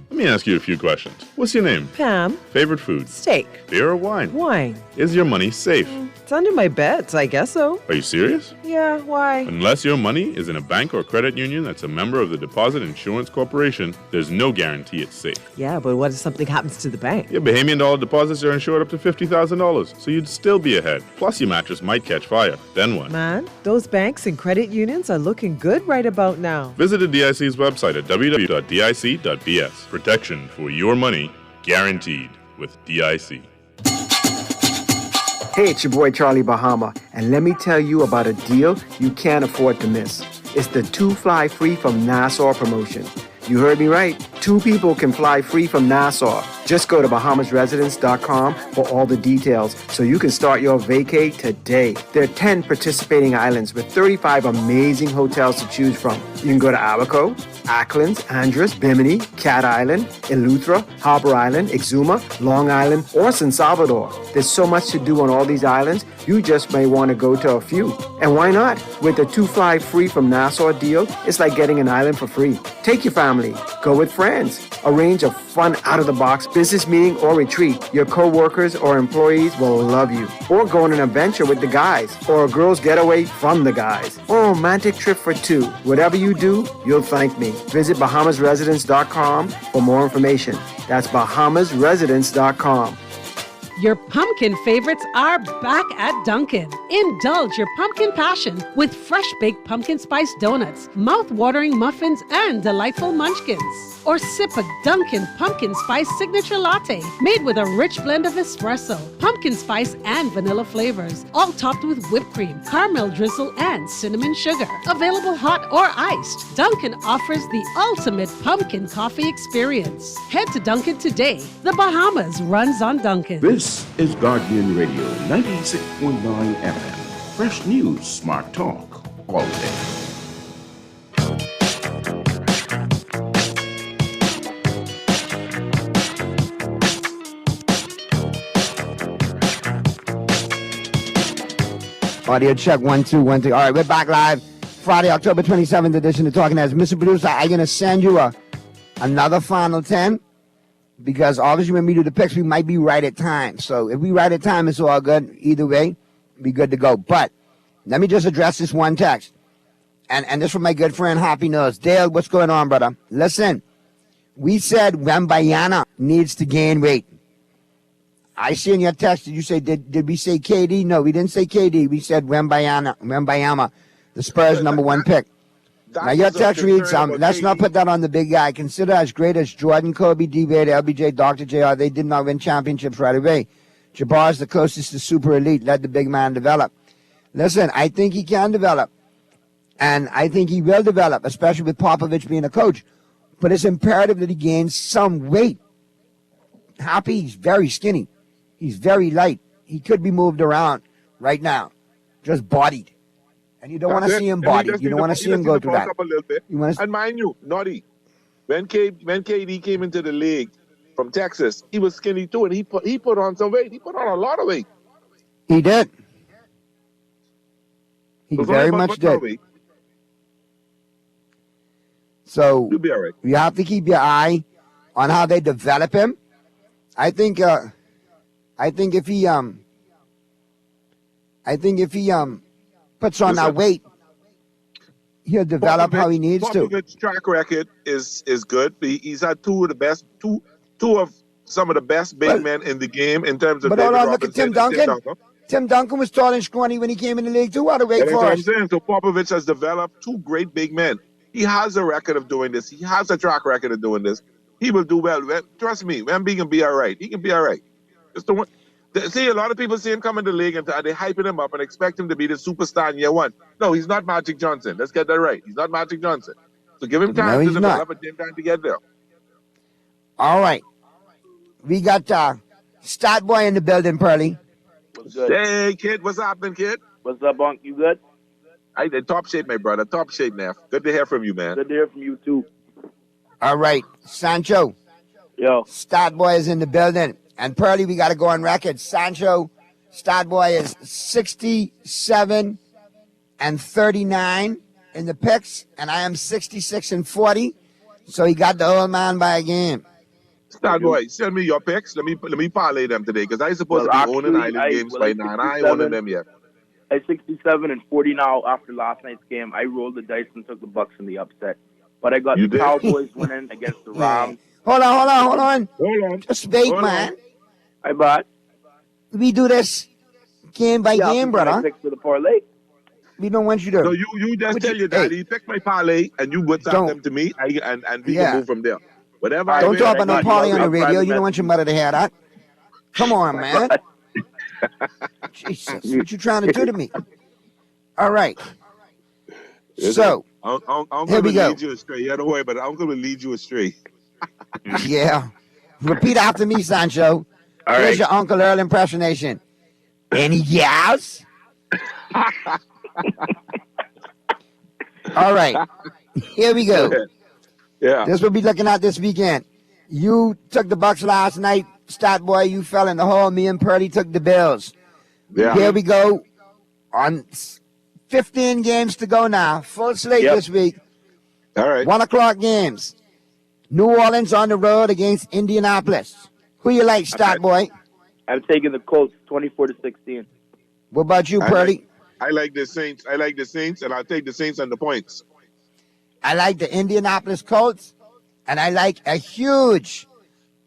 Let me ask you a few questions. What's your name? Pam. Favorite food? Steak. Beer or wine? Wine. Is your money safe? It's under my bed, so I guess so. Are you serious? Yeah, why? Unless your money is in a bank or credit union that's a member of the Deposit Insurance Corporation, there's no guarantee it's safe. Yeah, but what if something happens to the bank? Your Bahamian dollar deposits are insured up to $50,000, so you'd still be ahead. Plus, your mattress might catch fire. Then what? Man, those banks and credit unions are looking good right about now. Visit the DIC's website at www.dic.bs. Protection for your money guaranteed with DIC. Hey, it's your boy Charlie Bahama, and let me tell you about a deal you can't afford to miss. It's the 2 Fly Free from Nassau promotion. You heard me right. 2 people can fly free from Nassau. Just go to BahamasResidence.com for all the details so you can start your vacay today. There are 10 participating islands with 35 amazing hotels to choose from. You can go to Abaco, Acklands, Andros, Bimini, Cat Island, Eleuthera, Harbor Island, Exuma, Long Island, or San Salvador. There's so much to do on all these islands, you just may want to go to a few. And why not? With the 2 Fly Free from Nassau deal, it's like getting an island for free. Take your family. Go with friends. Arrange a fun, out-of-the-box business meeting or retreat. Your co-workers or employees will love you. Or go on an adventure with the guys. Or a girl's getaway from the guys. Or a romantic trip for 2. Whatever you do, you'll thank me. Visit BahamasResidence.com for more information. That's BahamasResidence.com. Your pumpkin favorites are back at Dunkin'. Indulge your pumpkin passion with fresh baked pumpkin spice donuts, mouth-watering muffins, and delightful munchkins. Or sip a Dunkin' pumpkin spice signature latte made with a rich blend of espresso, pumpkin spice, and vanilla flavors, all topped with whipped cream, caramel drizzle, and cinnamon sugar. Available hot or iced, Dunkin' offers the ultimate pumpkin coffee experience. Head to Dunkin' today. The Bahamas runs on Dunkin'. This is Guardian Radio 96.9 FM. Fresh news, smart talk, all day. Audio check 1 2 1 2. All right, we're back live. Friday, October 27th edition of Talking Heads. Mr. Producer, I'm going to send you another Final 10 because obviously when we do the picks, we might be right at time. So if we right at time, it's all good. Either way, be good to go. But let me just address this one text. And this from my good friend, Happy Nose. Dale, what's going on, brother? Listen, we said Wembayana needs to gain weight. I see in your text, did you say, did we say KD? No, we didn't say KD. We said Wembayama, the Spurs' number one pick. Now, your text reads, let's not put that on the big guy. Consider as great as Jordan, Kobe, D-Wade, LBJ, Dr. JR, they did not win championships right away. Jabbar is the closest to super elite. Let the big man develop. Listen, I think he can develop. And I think he will develop, especially with Popovich being a coach. But it's imperative that he gains some weight. Happy, he's very skinny. He's very light. He could be moved around right now, just bodied. And you don't want to see him bodied. You don't want to see him go through that. A little bit. And mind you, Noddy, when KD came into the league from Texas, he was skinny too, and he put on some weight. He put on a lot of weight. He did. He very much did. So you'll be all right. You have to keep your eye on how they develop him. I think if he puts on that weight, he'll develop how he needs to. Popovich's track record is good. He's had two of some of the best big men in the game in terms of. But hold on, look at Tim Duncan. Tim Duncan was tall and scrawny when he came in the league too. What a weight that's for what us. I'm saying. So Popovich has developed two great big men. He has a record of doing this. He has a track record of doing this. He will do well. Trust me, Wemby can be all right. He can be all right. Just the one. See, a lot of people see him come in the league and they're hyping him up and expect him to be the superstar in year one. No, he's not Magic Johnson. Let's get that right. He's not Magic Johnson. So give him time to develop and give him time to get there. All right. We got Stat Boy in the building, Pearly. What's good? Hey, kid. What's happening, kid? What's up, Unc? You good? I in top shape, my brother. Top shape, Neff. Good to hear from you, man. Good to hear from you, too. All right. Sancho. Yo. Stat Boy is in the building. And Pearly, we got to go on record. Sancho, Stat Boy is 67 and 39 in the picks, and I am 66 and 40. So he got the old man by a game. Stat Boy, send me your picks. Let me parlay them today because I supposed to be owning Island games by now, and I ain't owning them yet. I 67 and 40 now after last night's game. I rolled the dice and took the Bucks in the upset, but I got the Cowboys winning against the Rams. Hold on. Just wait, man. I bought. We do this game by game, brother. For the parlay. We don't want you to. So you just tell your daddy, pick my parlay, and you WhatsApp them to me, and we can move from there. Whatever. Don't talk about no parlay on the radio. You don't want your mother to hear that. Come on, man. Jesus, what you trying to do to me? All right. So Uncle here we will go. lead you astray. Yeah, don't worry about it. Uncle will lead you astray. Yeah. Repeat after me, Sancho. All Here's right. your Uncle Earl impersonation. Any yas? All right. Here we go. Yeah. This will be looking at this weekend. You took the Bucks last night. Stat Boy, you fell in the hole. Me and Purdy took the Bills. Yeah. Here we go. On 15 games to go now. Full slate this week. All right. 1 o'clock games. New Orleans on the road against Indianapolis. Who you like, Stat Boy? I'm taking the Colts 24-16. What about you, Purdy? I like the Saints. And I'll take the Saints on the points. I like the Indianapolis Colts, and I like a huge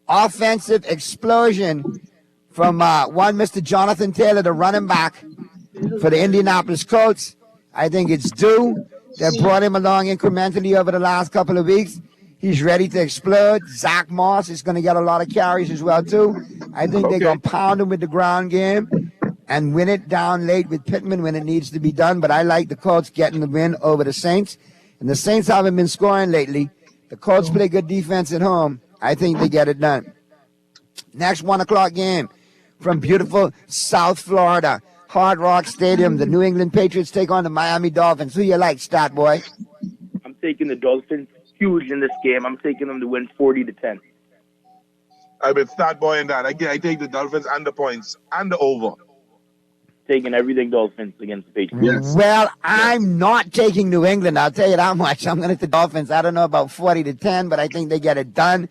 offensive explosion from one Mr. Jonathan Taylor, the running back for the Indianapolis Colts. I think it's due. They brought him along incrementally over the last couple of weeks. He's ready to explode. Zach Moss is going to get a lot of carries as well, too. I think they're going to pound him with the ground game and win it down late with Pittman when it needs to be done. But I like the Colts getting the win over the Saints. And the Saints haven't been scoring lately. The Colts play good defense at home. I think they get it done. Next 1 o'clock game from beautiful South Florida. Hard Rock Stadium, the New England Patriots take on the Miami Dolphins. Who you like, Stat Boy? I'm taking the Dolphins huge in this game. I'm taking them to win 40-10. I've been Stat Boy in that. I take the Dolphins and the points and the over. Taking everything Dolphins against the Patriots. Yes. Well, I'm not taking New England. I'll tell you that much. I'm going to take the Dolphins. I don't know about 40-10, but I think they get it done.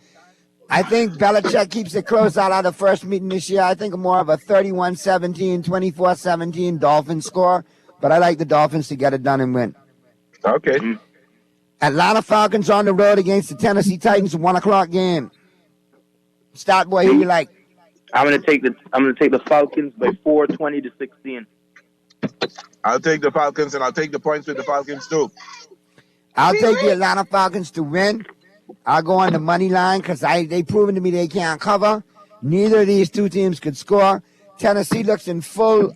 I think Belichick keeps it close out of the first meeting this year. I think more of a 31-17, 24-17 Dolphins score. But I like the Dolphins to get it done and win. Okay. Atlanta Falcons on the road against the Tennessee Titans, 1 o'clock game. Stat Boy, who you like? I'm gonna take the Falcons by 4, 20-16. I'll take the Falcons and I'll take the points with the Falcons too. I'll take the Atlanta Falcons to win. I'll go on the money line because they've proven to me they can't cover. Neither of these two teams could score. Tennessee looks in full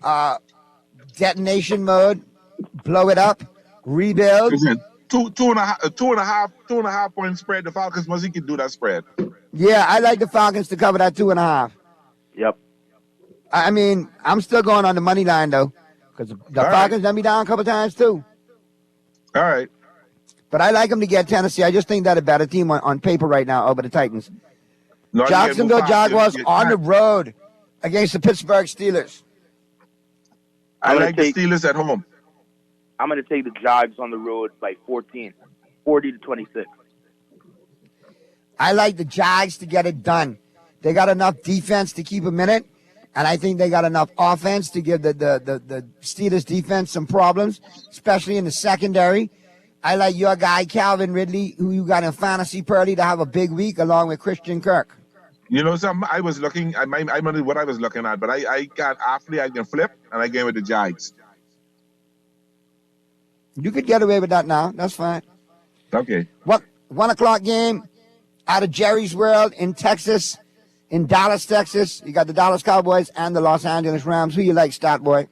detonation mode. Blow it up. Rebuild. Two and a half point spread. The Falcons must can do that spread. Yeah, I like the Falcons to cover that 2.5. Yep. I mean, I'm still going on the money line though, because the Falcons let me down a couple times too. All right. But I like them to get Tennessee. I just think they're a better team on paper right now over the Titans. Jacksonville Jaguars on the road against the Pittsburgh Steelers. I like the Steelers at home. I'm going to take the Jags on the road by 14, 40-26. I like the Jags to get it done. They got enough defense to keep them in it, and I think they got enough offense to give the Steelers defense some problems, especially in the secondary. I like your guy, Calvin Ridley, who you got in Fantasy Purdy, to have a big week along with Christian Kirk. You know something? I was looking, I remember what I was looking at, but I got Affley, I can flip, and I came with the Jags. You could get away with that now. That's fine. Okay. 1 o'clock game out of Jerry's World in Texas, in Dallas, Texas. You got the Dallas Cowboys and the Los Angeles Rams. Who you like, Stat Boy?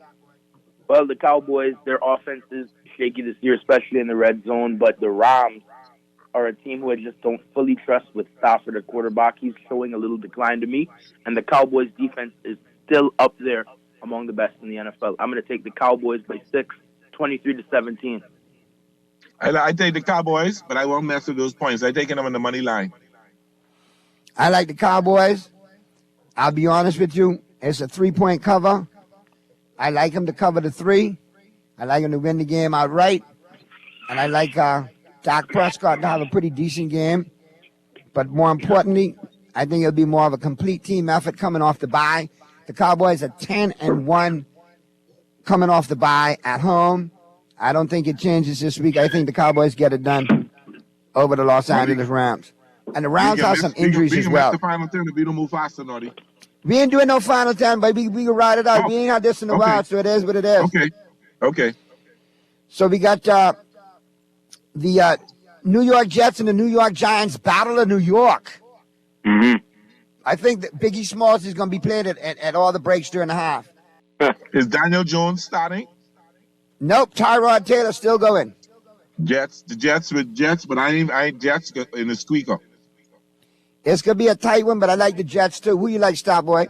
Well, the Cowboys, their offense is shaky this year, especially in the red zone, but the Rams are a team who I just don't fully trust with Stafford at quarterback. He's showing a little decline to me, and the Cowboys' defense is still up there among the best in the NFL. I'm going to take the Cowboys by 6, 23-17. I take the Cowboys, but I won't mess with those points. I'm taking them on the money line. I like the Cowboys. I'll be honest with you. It's a 3-point cover. I like them to cover the 3. I like them to win the game outright. And I like Dak Prescott to have a pretty decent game. But more importantly, I think it'll be more of a complete team effort coming off the bye. The Cowboys are 10-1 coming off the bye at home. I don't think it changes this week. I think the Cowboys get it done over the Los Angeles Rams. And the Rams have some injuries as well. We can make the final 10 if we don't move faster, Naughty. We ain't doing no final 10, but we can ride it out. We ain't had this in a while, so it is what it is. Okay. So we got the New York Jets and the New York Giants Battle of New York. Mm-hmm. I think that Biggie Smalls is going to be playing at all the breaks during the half. Is Daniel Jones starting? Nope, Tyrod Taylor still going. The Jets with Jets, but I ain't Jets in the squeaker. It's going to be a tight one, but I like the Jets too. Who you like, Star Boy?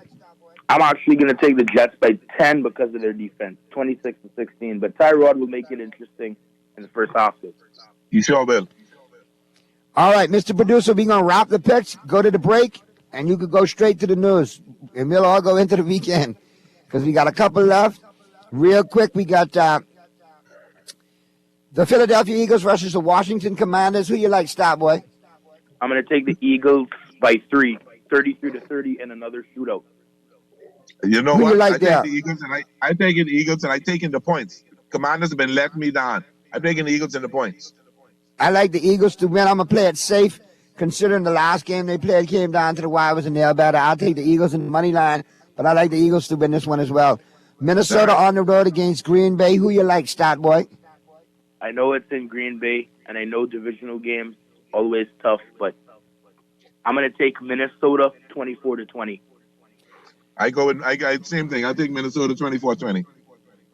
I'm actually going to take the Jets by 10 because of their defense, 26-16. But Tyrod will make it interesting in the first half. You sure will. All right, Mr. Producer, we're going to wrap the picks, go to the break, and you could go straight to the news. And we'll all go into the weekend because we got a couple left. Real quick, we got the Philadelphia Eagles versus the Washington Commanders. Who you like, Star Boy? I'm going to take the Eagles by 3, 33-30, in another shootout. You know Who what? you like I there? take the Eagles, and I taking the Eagles, and I taking the points. Commanders have been letting me down. I'm taking the Eagles and the points. I like the Eagles to win. I'm going to play it safe, considering the last game they played came down to the wire was a nail biter. I'll take the Eagles in the money line, but but I like the Eagles to win this one as well. Minnesota on the road against Green Bay. Who you like, Stat Boy? I know it's in Green Bay, and I know divisional games always tough, but I'm going to take Minnesota 24-20. I got same thing. I take Minnesota 24-20.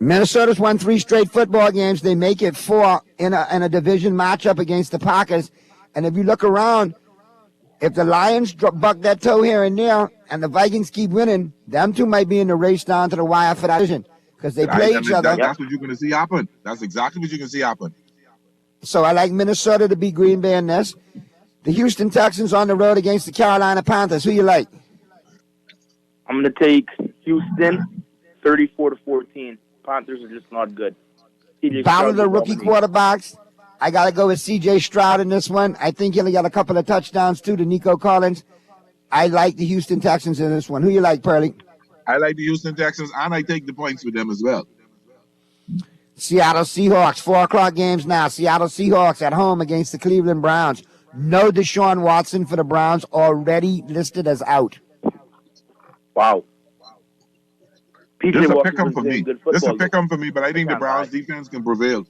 Minnesota's won 3 straight football games. They make it 4 in a division matchup against the Packers. And if you look around, if the Lions buck their toe here and there, and the Vikings keep winning, them two might be in the race down to the wire for that division because they play each other. That's what you're going to see happen. That's exactly what you're going to see happen. So I like Minnesota to beat Green Bay in this. The Houston Texans on the road against the Carolina Panthers. Who you like? I'm going to take Houston 34-14. Panthers are just not good. Battle of the rookie quarterbacks. I got to go with C.J. Stroud in this one. I think he'll got a couple of touchdowns, too, to Nico Collins. I like the Houston Texans in this one. Who you like, Pearlie? I like the Houston Texans, and I take the points with them as well. Seattle Seahawks, 4 o'clock games now. Seattle Seahawks at home against the Cleveland Browns. No Deshaun Watson for the Browns, already listed as out. Wow. This is a pick-em for me. This is a pick-em for me, but I think the Browns defense can prevail.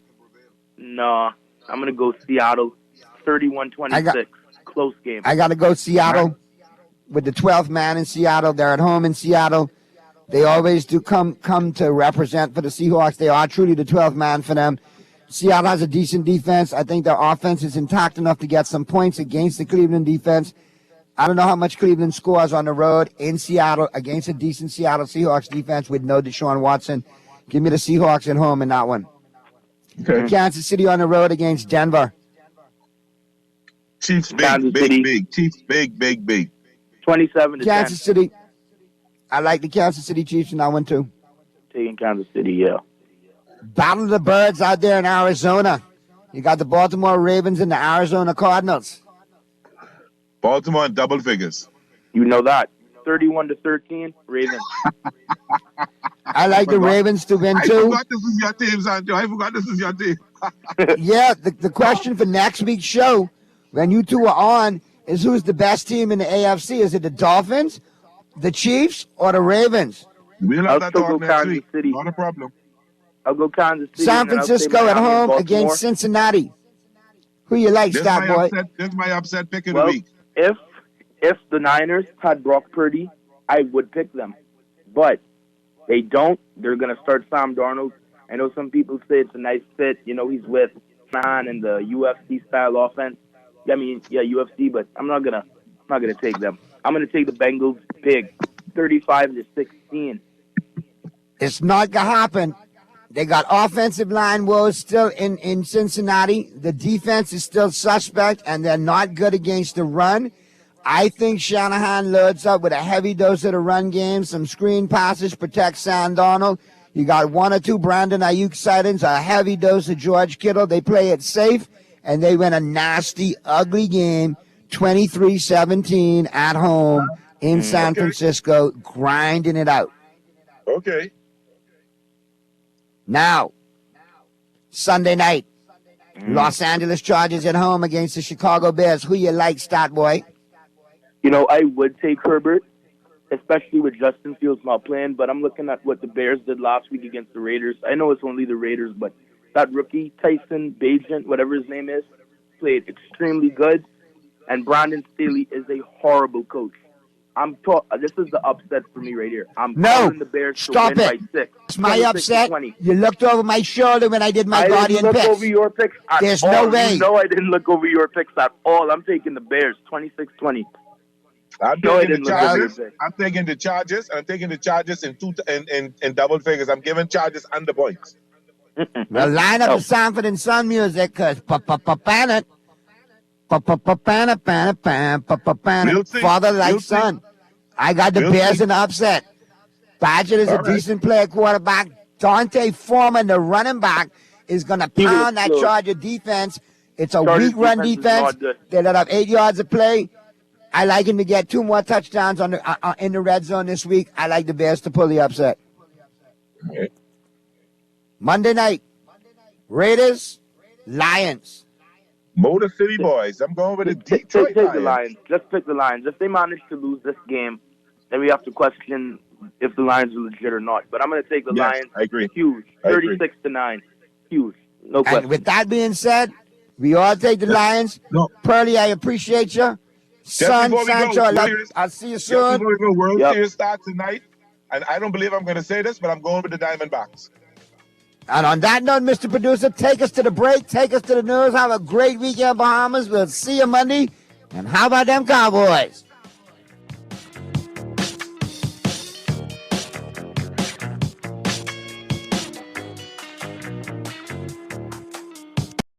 No, I'm going to go Seattle 31-26. Close game. I got to go Seattle with the 12th man in Seattle. They're at home in Seattle. They always do come to represent for the Seahawks. They are truly the 12th man for them. Seattle has a decent defense. I think their offense is intact enough to get some points against the Cleveland defense. I don't know how much Cleveland scores on the road in Seattle against a decent Seattle Seahawks defense with no Deshaun Watson. Give me the Seahawks at home in that one. Okay. Kansas City on the road against Denver. Chiefs big. Chiefs big. 27-10. Kansas City. I like the Kansas City Chiefs in that one too. Taking Kansas City, yeah. Battle of the Birds out there in Arizona. You got the Baltimore Ravens and the Arizona Cardinals. Baltimore in double figures. You know that. 31-13, Ravens. I like the Ravens to win too. I forgot this is your team, Sancho. I forgot this is your team. Yeah, the question for next week's show, when you two are on, is who's the best team in the AFC? Is it the Dolphins, the Chiefs, or the Ravens? We'll have that talk next week. City. Not a problem. I'll go Kansas City. San Francisco at home against Cincinnati. Who you like, Stat Boy? This is my upset pick of the week. If the Niners had Brock Purdy, I would pick them. But they don't. They're going to start Sam Darnold. I know some people say it's a nice fit. You know, he's with Man and the UFC-style offense. I mean, yeah, UFC, but I'm not gonna take them. I'm going to take the Bengals big, 35-16. It's not going to happen. They got offensive line woes still in Cincinnati. The defense is still suspect, and they're not good against the run. I think Shanahan loads up with a heavy dose of the run game, some screen passes, protect Sam Darnold. You got 1 or 2 Brandon Ayuk sightings, a heavy dose of George Kittle. They play it safe, and they win a nasty, ugly game, 23-17 at home in San Francisco, grinding it out. Okay. Now, Sunday night, Los Angeles Chargers at home against the Chicago Bears. Who you like, Stat Boy? You know, I would take Herbert, especially with Justin Fields not playing, but I'm looking at what the Bears did last week against the Raiders. I know it's only the Raiders, but that rookie, Tyson Bagent, whatever his name is, played extremely good, and Brandon Staley is a horrible coach. This is the upset for me right here. I'm calling the Bears to win by 6. It's my upset. You looked over my shoulder when I did my Guardian picks. I didn't look picks. over your picks at There's all. no way. You know I didn't look over your picks at all. I'm taking the Bears, 26-20. I'm taking the Chargers. I'm taking the Chargers in double figures. I'm giving Chargers under points. Well, line up the Sanford and Son music, because father like son. I got the Bears in the upset. Badger is a decent player quarterback. Dante Foreman, the running back, is going to pound that Charger defense. It's a weak run defense. They let up 8 yards of play. I like him to get 2 more touchdowns in the red zone this week. I like the Bears to pull the upset. Okay. Monday night, Raiders, Lions. Motor City Boys. I'm going with the Detroit Lions. Take the Lions. Just pick the Lions. If they manage to lose this game, then we have to question if the Lions are legit or not. But I'm going to take the Yes, Lions. I agree. Huge. I agree. 36-9. Huge. No question. And with that being said, we all take the Lions. No. Pearly, I appreciate you. Son, before we go, Sancho, I'll see you Just soon. before we go, World Series starts tonight, and I don't believe I'm going to say this, but I'm going with the Diamondbacks. And on that note, Mr. Producer, take us to the break, take us to the news. Have a great weekend, Bahamas. We'll see you Monday. And how about them Cowboys?